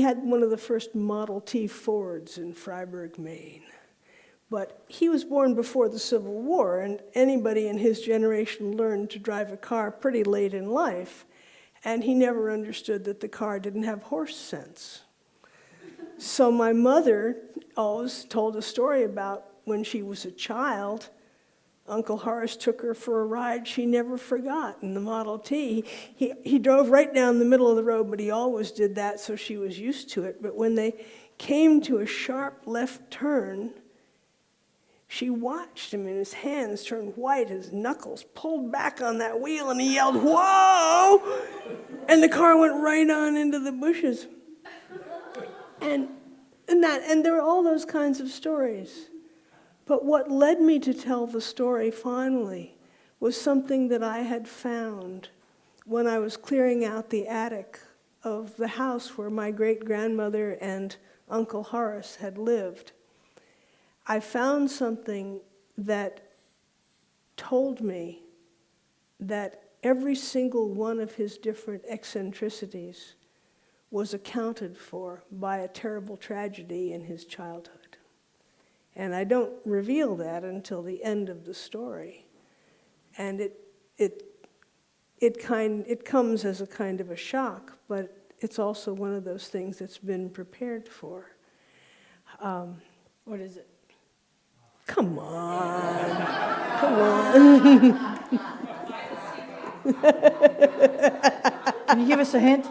had one of the first Model T Fords in Freiburg, Maine. But he was born before the Civil War, and anybody in his generation learned to drive a car pretty late in life, and he never understood that the car didn't have horse sense. So my mother always told a story about when she was a child, Uncle Horace took her for a ride she never forgot in the Model T. He drove right down the middle of the road, but he always did that, so she was used to it. But when they came to a sharp left turn, she watched him, and his hands turned white, his knuckles pulled back on that wheel, and he yelled, "Whoa!" And the car went right on into the bushes. And there are all those kinds of stories. But what led me to tell the story finally was something that I had found when I was clearing out the attic of the house where my great-grandmother and Uncle Horace had lived. I found something that told me that every single one of his different eccentricities was accounted for by a terrible tragedy in his childhood. And I don't reveal that until the end of the story. And it comes as a kind of a shock, but it's also one of those things that's been prepared for. What is it? Come on. Come on. Can you give us a hint?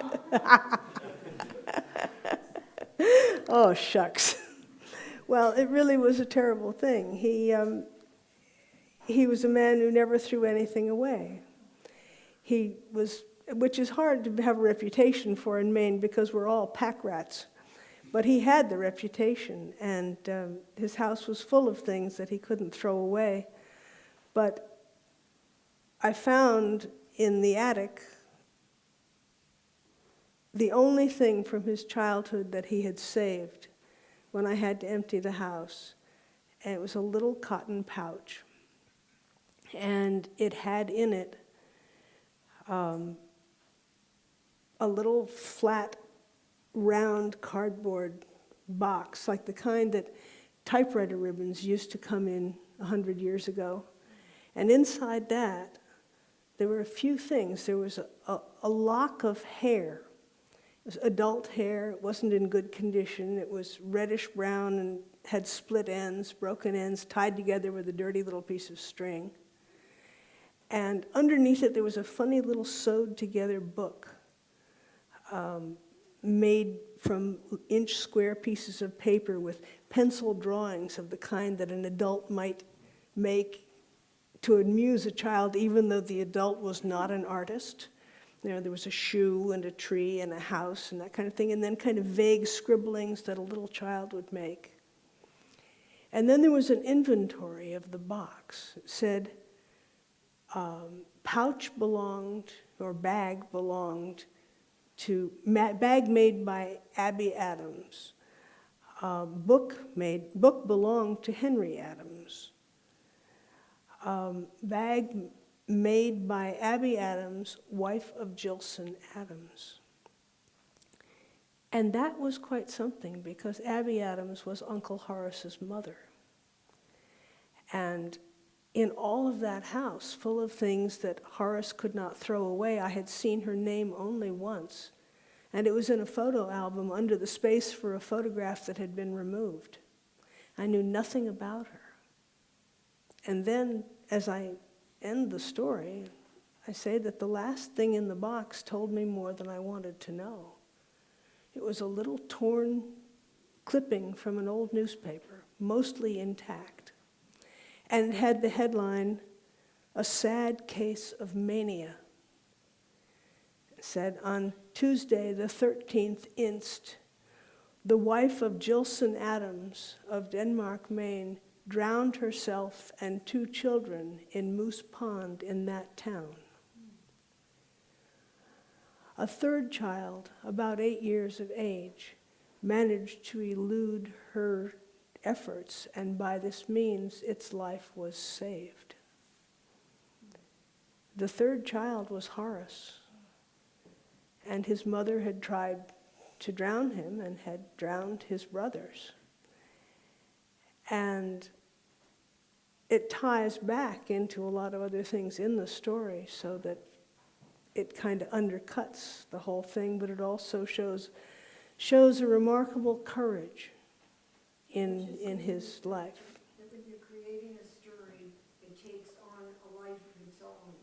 Oh, shucks. Well, it really was a terrible thing. He was a man who never threw anything away. He was, which is hard to have a reputation for in Maine because we're all pack rats. But he had the reputation, and his house was full of things that he couldn't throw away. But I found in the attic the only thing from his childhood that he had saved when I had to empty the house, and it was a little cotton pouch. And it had in it a little flat, round cardboard box, like the kind that typewriter ribbons used to come in 100 years ago. And inside that, there were a few things. There was a lock of hair. It was adult hair. It wasn't in good condition. It was reddish brown and had split ends, broken ends, tied together with a dirty little piece of string. And underneath it, there was a funny little sewed-together book made from inch square pieces of paper with pencil drawings of the kind that an adult might make to amuse a child, even though the adult was not an artist. You know, there was a shoe and a tree and a house and that kind of thing, and then kind of vague scribblings that a little child would make. And then there was an inventory of the box. It said, pouch belonged, or bag belonged to, bag made by Abby Adams. Book belonged to Henry Adams. Bag made by Abby Adams, wife of Jilson Adams. And that was quite something, because Abby Adams was Uncle Horace's mother. And in all of that house, full of things that Horace could not throw away, I had seen her name only once. And it was in a photo album under the space for a photograph that had been removed. I knew nothing about her. And then, as I end the story, I say that the last thing in the box told me more than I wanted to know. It was a little torn clipping from an old newspaper, mostly intact. And it had the headline, "A Sad Case of Mania." It said, on Tuesday, the 13th inst., the wife of Jilson Adams of Denmark, Maine, drowned herself and 2 children in Moose Pond in that town. A 3rd child, about 8 years of age, managed to elude her efforts, and by this means its life was saved. The 3rd child was Horace, and his mother had tried to drown him and had drowned his brothers. And it ties back into a lot of other things in the story, so that it kind of undercuts the whole thing, but it also shows a remarkable courage in his life. That when you're creating a story, it takes on a life of its own.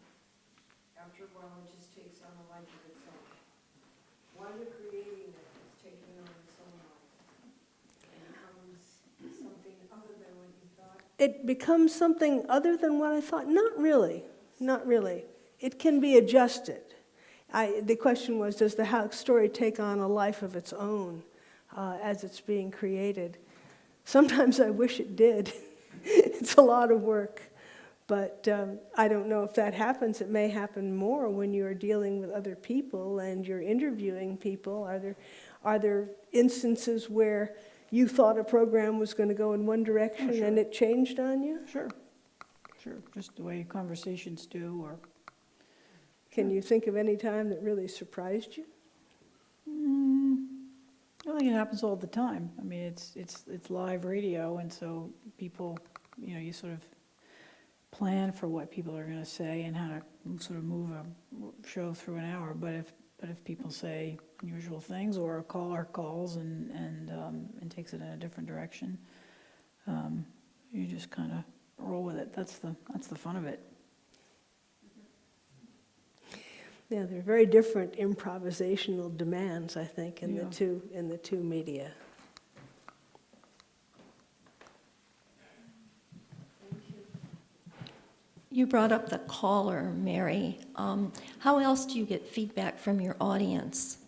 After a while, it just takes on a life of its own. While you're creating it, it's taking on its own life. It becomes something other than what you thought. It becomes something other than what I thought. Not really. Not really. It can be adjusted. The question was, does the story take on a life of its own as it's being created? Sometimes I wish it did. It's a lot of work. But I don't know if that happens. It may happen more when you're dealing with other people and you're interviewing people. Are there instances where you thought a program was going to go in one direction and it changed on you? Sure, just the way conversations do, or... Can you think of any time that really surprised you? I think it happens all the time. I mean, it's live radio, and so people, you sort of plan for what people are going to say and how to sort of move a show through an hour. But if people say unusual things, or a caller calls and takes it in a different direction, You just kind of roll with it. That's the fun of it. Yeah, there are very different improvisational demands, I think, in Yeah. the two media. You brought up the caller, Mary. How else do you get feedback from your audience?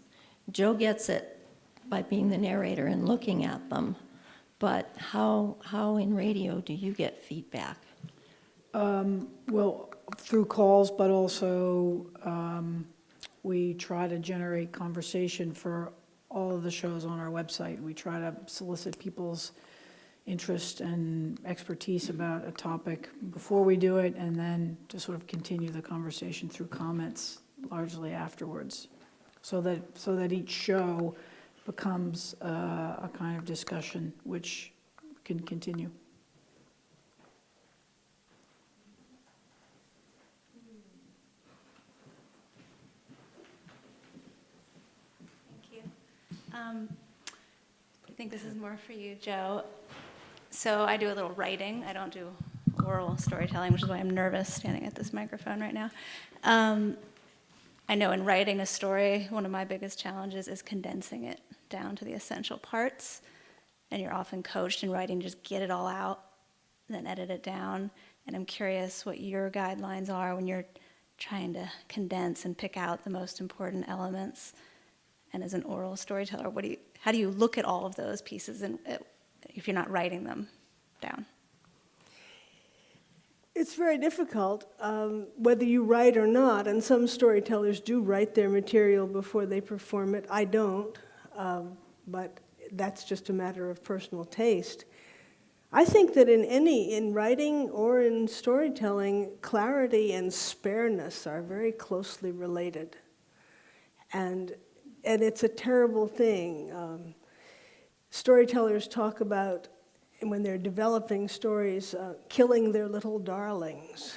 Joe gets it by being the narrator and looking at them, but how in radio do you get feedback? Well, through calls, but also we try to generate conversation for all of the shows on our website. We try to solicit people's interest and expertise about a topic before we do it, and then to sort of continue the conversation through comments largely afterwards, so that each show becomes a kind of discussion which can continue. Thank you. I think this is more for you, Joe. So I do a little writing. I don't do oral storytelling, which is why I'm nervous standing at this microphone right now. I know in writing a story, one of my biggest challenges is condensing it down to the essential parts. And you're often coached in writing, just get it all out, then edit it down. And I'm curious what your guidelines are when you're trying to condense and pick out the most important elements. And as an oral storyteller, how do you look at all of those pieces if you're not writing them down? It's very difficult, whether you write or not, and some storytellers do write their material before they perform it. I don't, but that's just a matter of personal taste. I think that in writing or in storytelling, clarity and spareness are very closely related. And it's a terrible thing. Storytellers talk about, when they're developing stories, killing their little darlings.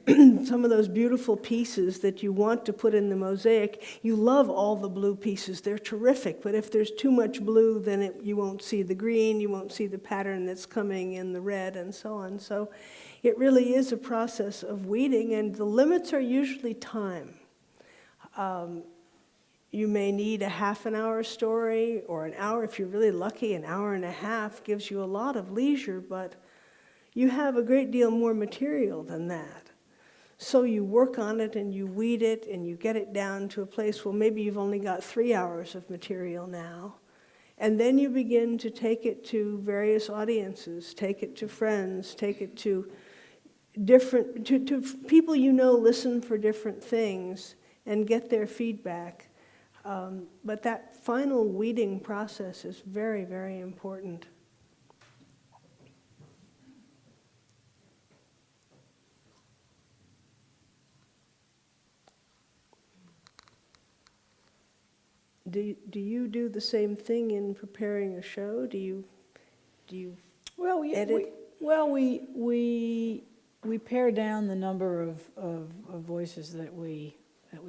Some of those beautiful pieces that you want to put in the mosaic, you love all the blue pieces. They're terrific, but if there's too much blue, then you won't see the green, you won't see the pattern that's coming in the red, and so on. So it really is a process of weeding, and the limits are usually time. You may need a half an hour story or an hour. If you're really lucky, an hour and a half gives you a lot of leisure, but you have a great deal more material than that. So you work on it and you weed it and you get it down to a place, well, maybe you've only got 3 hours of material now. And then you begin to take it to various audiences, take it to friends, take it to to people you know listen for different things and get their feedback. But that final weeding process is very, very important. Do you do the same thing in preparing a show? Do you edit? We pare down the number of voices that we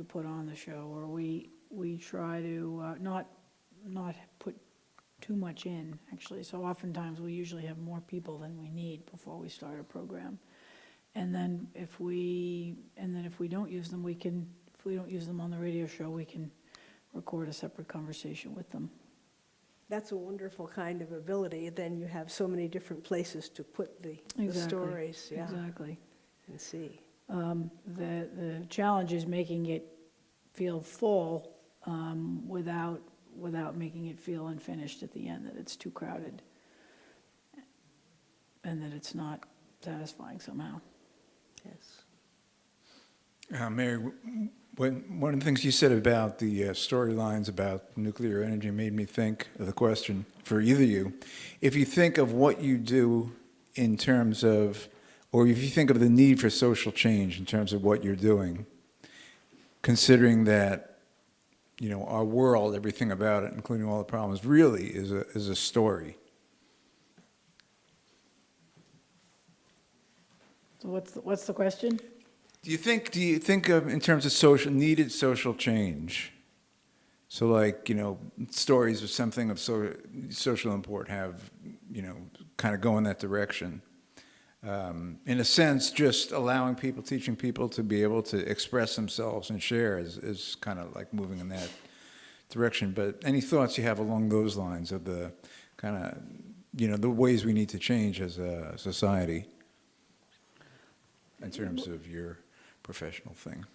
put on the show, or we try to not put too much in, actually. So oftentimes we usually have more people than we need before we start a program. And then if we don't use them, if we don't use them on the radio show, we can record a separate conversation with them. That's a wonderful kind of ability. Then you have so many different places to put the stories. Yeah. Exactly. And see. The challenge is making it feel full without making it feel unfinished at the end, that it's too crowded and that it's not satisfying somehow. Yes. Mary, one of the things you said about the storylines about nuclear energy made me think of the question for either of you. If you think of what you do in terms of, or if you think of the need for social change in terms of what you're doing, considering that, you know, our world, everything about it, including all the problems, really is a story. So what's the question? Do you think of in terms of needed social change? So like, you know, stories of something of social import have, kind of go in that direction. In a sense, just allowing people, teaching people to be able to express themselves and share is kind of like moving in that direction. But any thoughts you have along those lines of the kind of, the ways we need to change as a society in terms of your professional thing?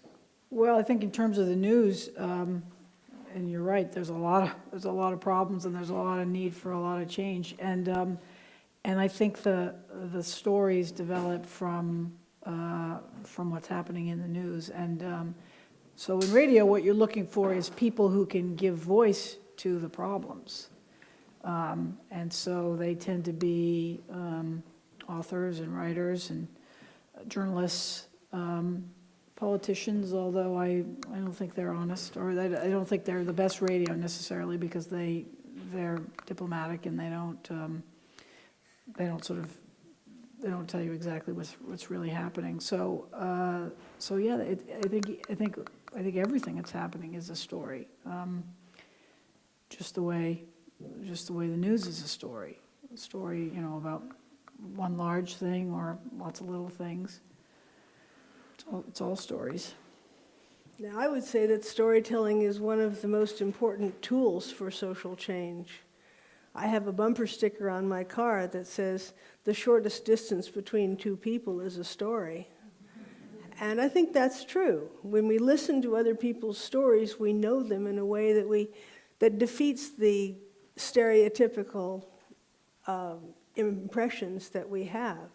Well, I think in terms of the news, and you're right, there's a lot of problems, and there's a lot of need for a lot of change, and I think the stories develop from what's happening in the news, and so in radio, what you're looking for is people who can give voice to the problems, and so they tend to be authors and writers and journalists. Politicians, although I don't think they're honest, or I don't think they're the best radio necessarily, because they're diplomatic and they don't tell you exactly what's really happening. So yeah, I think everything that's happening is a story. Just the way the news is a story. A story, about one large thing or lots of little things. It's all stories. Now, I would say that storytelling is one of the most important tools for social change. I have a bumper sticker on my car that says, "The shortest distance between two people is a story." And I think that's true. When we listen to other people's stories, we know them in a way that defeats the stereotypical impressions that we have.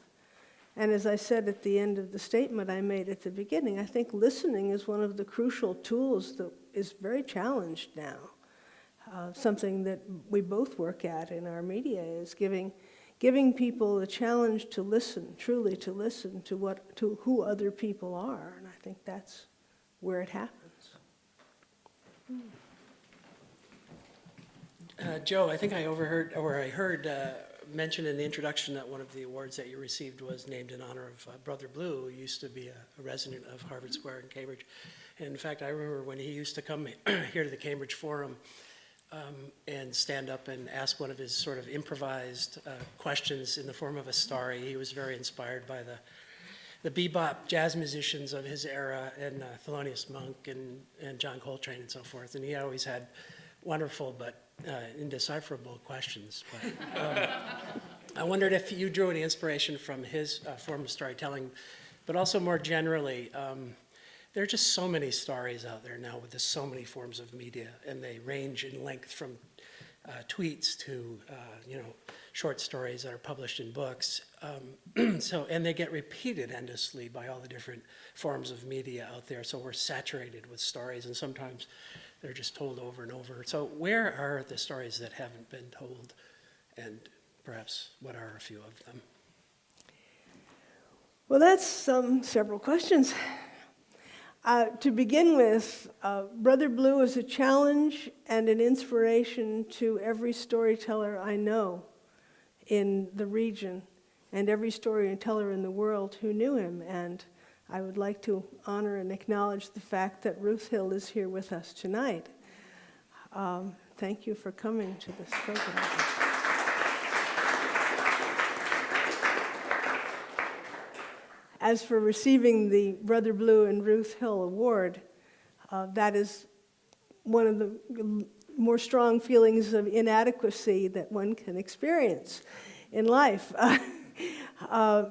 And as I said at the end of the statement I made at the beginning, I think listening is one of the crucial tools that is very challenged now. Something that we both work at in our media is giving people a challenge to listen, truly to listen to who other people are. And I think that's where it happens. Jo, I think I heard mentioned in the introduction that one of the awards that you received was named in honor of Brother Blue, who used to be a resident of Harvard Square in Cambridge. And in fact, I remember when he used to come here to the Cambridge Forum and stand up and ask one of his sort of improvised questions in the form of a story. He was very inspired by the bebop jazz musicians of his era, and Thelonious Monk and John Coltrane and so forth. And he always had wonderful but indecipherable questions. But I wondered if you drew any inspiration from his form of storytelling, but also more generally, there are just so many stories out there now with so many forms of media, and they range in length from tweets to short stories that are published in books. And they get repeated endlessly by all the different forms of media out there. So we're saturated with stories, and sometimes they're just told over and over. So where are the stories that haven't been told, and perhaps what are a few of them? Well, that's several questions. To begin with, Brother Blue is a challenge and an inspiration to every storyteller I know in the region and every storyteller in the world who knew him. And I would like to honor and acknowledge the fact that Ruth Hill is here with us tonight. Thank you for coming to this program. As for receiving the Brother Blue and Ruth Hill Award, that is one of the more strong feelings of inadequacy that one can experience in life,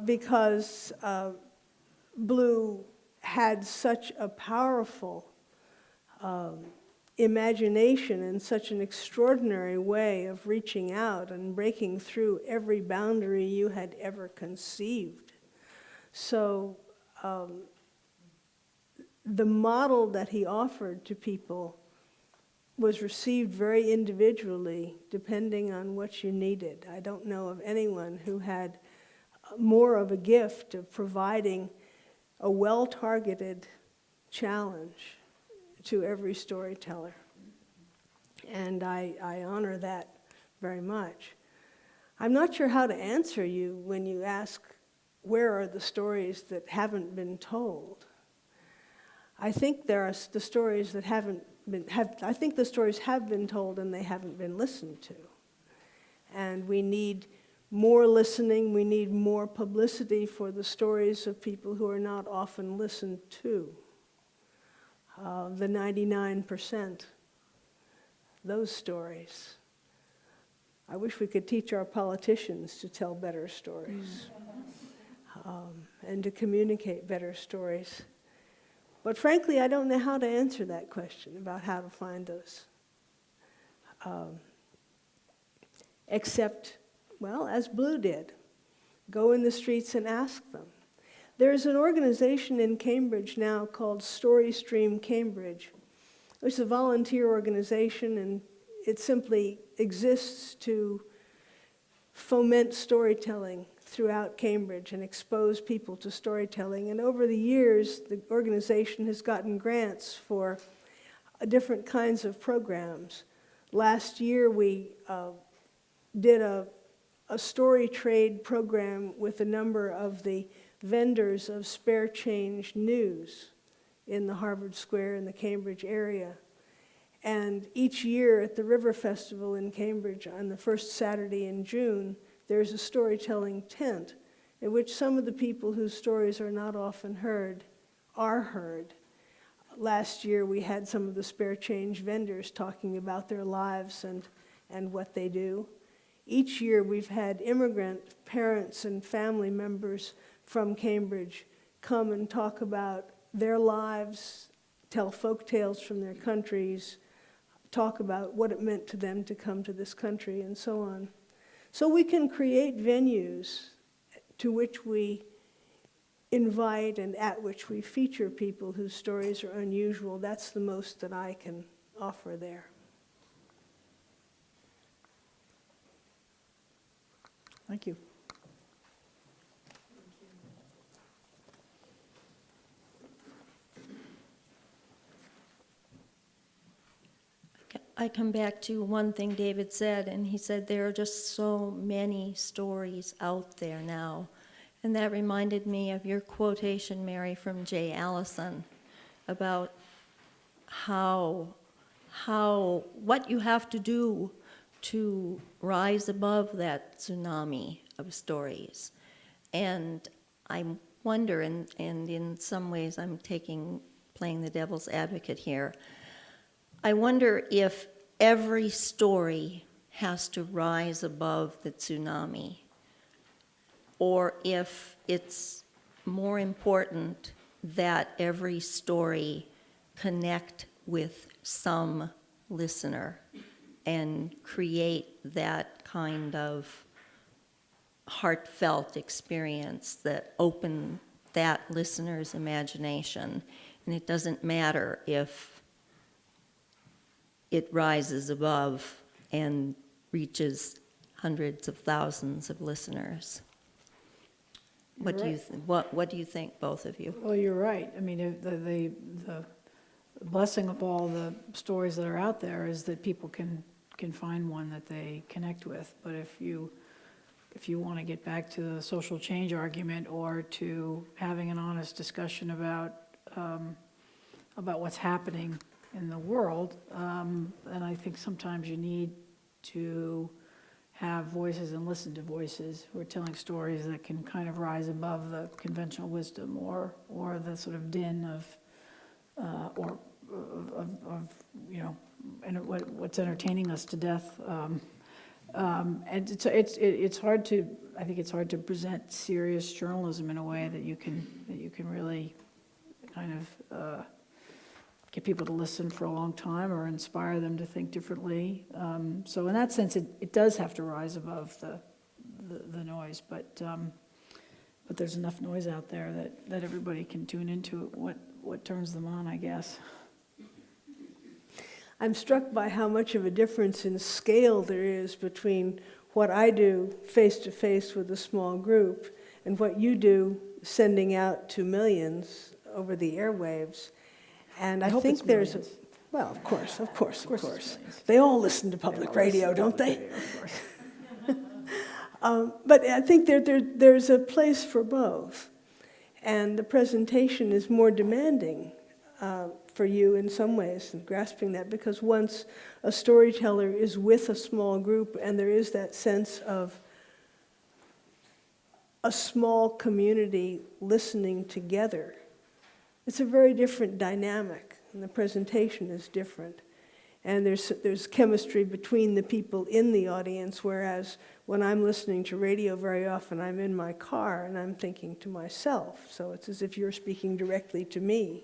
because Blue had such a powerful imagination and such an extraordinary way of reaching out and breaking through every boundary you had ever conceived. So the model that he offered to people was received very individually, depending on what you needed. I don't know of anyone who had more of a gift of providing a well-targeted challenge to every storyteller. And I honor that very much. I'm not sure how to answer you when you ask, where are the stories that haven't been told? I think there are the stories that I think the stories have been told and they haven't been listened to. And we need more listening. We need more publicity for the stories of people who are not often listened to. The 99%, those stories. I wish we could teach our politicians to tell better stories and to communicate better stories. But frankly, I don't know how to answer that question about how to find those. Except, well, as Blue did, go in the streets and ask them. There's an organization in Cambridge now called StoryStream Cambridge, which is a volunteer organization, and it simply exists to foment storytelling throughout Cambridge and expose people to storytelling. And over the years, the organization has gotten grants for different kinds of programs. Last year, we did a story trade program with a number of the vendors of spare change news in the Harvard Square in the Cambridge area. And each year at the River Festival in Cambridge on the first Saturday in June, there's a storytelling tent in which some of the people whose stories are not often heard are heard. Last year we had some of the spare change vendors talking about their lives and what they do. Each year we've had immigrant parents and family members from Cambridge come and talk about their lives, tell folk tales from their countries, talk about what it meant to them to come to this country, and so on. So we can create venues to which we invite and at which we feature people whose stories are unusual. That's the most that I can offer there. Thank you. I come back to one thing David said, and he said there are just so many stories out there now. And that reminded me of your quotation, Mary, from Jay Allison about what you have to do to rise above that tsunami of stories. And I wonder, and in some ways I'm playing the devil's advocate here, I wonder if every story has to rise above the tsunami, or if it's more important that every story connect with some listener and create that kind of heartfelt experience that open that listener's imagination. And it doesn't matter if it rises above and reaches hundreds of thousands of listeners. What do you what do you think, both of you? Well, you're right. I mean, the blessing of all the stories that are out there is that people can find one that they connect with. But if you want to get back to the social change argument, or to having an honest discussion about what's happening in the world, and I think sometimes you need to have voices and listen to voices who are telling stories that can kind of rise above the conventional wisdom or the sort of din of you know, and what's entertaining us to death. And it's hard to, I think it's hard to present serious journalism in a way that you can really kind of get people to listen for a long time or inspire them to think differently. So in that sense, it does have to rise above the noise, but there's enough noise out there that everybody can tune into it, what turns them on, I guess. I'm struck by how much of a difference in scale there is between what I do face-to-face with a small group and what you do sending out to millions over the airwaves. And I hope think it's there's millions. Well, of course. It's millions. They all listen to public radio, don't they? Radio, of course. But I think there's a place for both. And the presentation is more demanding for you in some ways, in grasping that, because once a storyteller is with a small group and there is that sense of a small community listening together. It's a very different dynamic, and the presentation is different. And there's chemistry between the people in the audience, whereas when I'm listening to radio very often, I'm in my car and I'm thinking to myself. So it's as if you're speaking directly to me,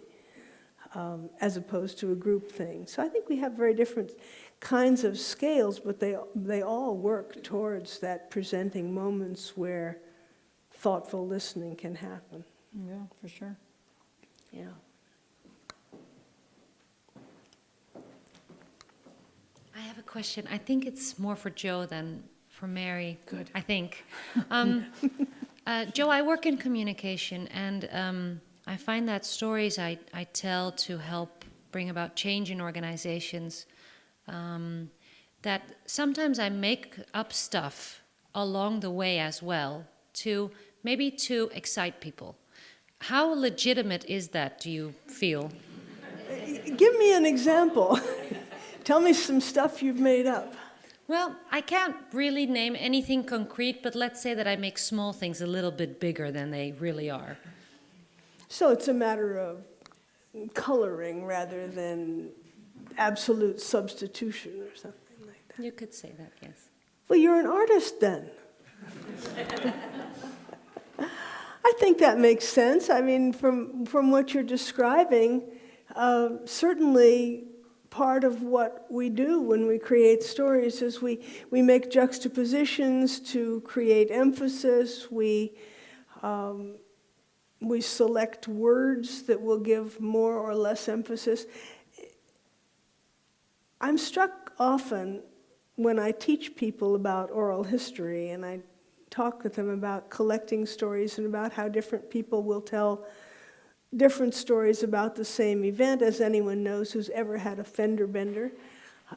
as opposed to a group thing. So I think we have very different kinds of scales, but they all work towards that presenting moments where thoughtful listening can happen. Yeah, for sure. Yeah. I have a question. I think it's more for Jo than for Mary. Good. I think. Jo, I work in communication, and I find that stories I tell to help bring about change in organizations, that sometimes I make up stuff along the way as well, to maybe to excite people. How legitimate is that, do you feel? Give me an example. Tell me some stuff you've made up. Well, I can't really name anything concrete, but let's say that I make small things a little bit bigger than they really are. So it's a matter of coloring rather than absolute substitution or something like that. You could say that, yes. Well, you're an artist then. I think that makes sense. I mean, from what you're describing, certainly part of what we do when we create stories is we make juxtapositions to create emphasis. We select words that will give more or less emphasis. I'm struck often when I teach people about oral history, and I talk with them about collecting stories and about how different people will tell different stories about the same event, as anyone knows who's ever had a fender bender,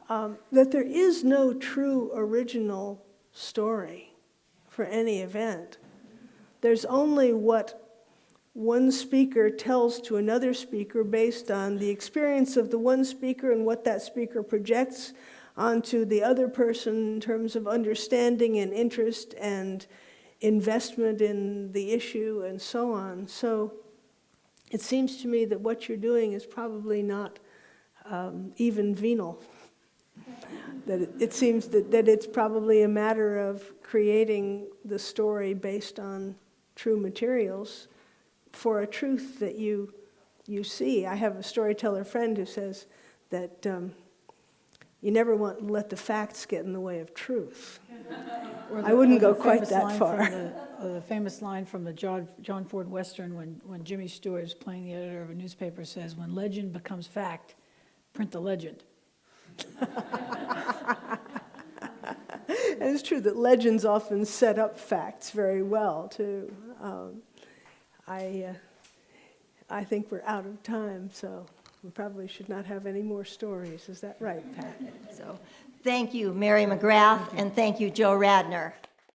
that there is no true original story for any event. There's only what one speaker tells to another speaker based on the experience of the one speaker and what that speaker projects onto the other person in terms of understanding and interest and investment in the issue and so on. So it seems to me that what you're doing is probably not even venal. That it seems that it's probably a matter of creating the story based on true materials for a truth that you see. I have a storyteller friend who says that you never want to let the facts get in the way of truth. I wouldn't go quite that far. The famous line from the John Ford Western when Jimmy Stewart is playing the editor of a newspaper says, "When legend becomes fact, print the legend." And it's true that legends often set up facts very well, too. I think we're out of time, so we probably should not have any more stories. Is that right, Pat? So, thank you, Mary McGrath, and thank you, Jo Radner.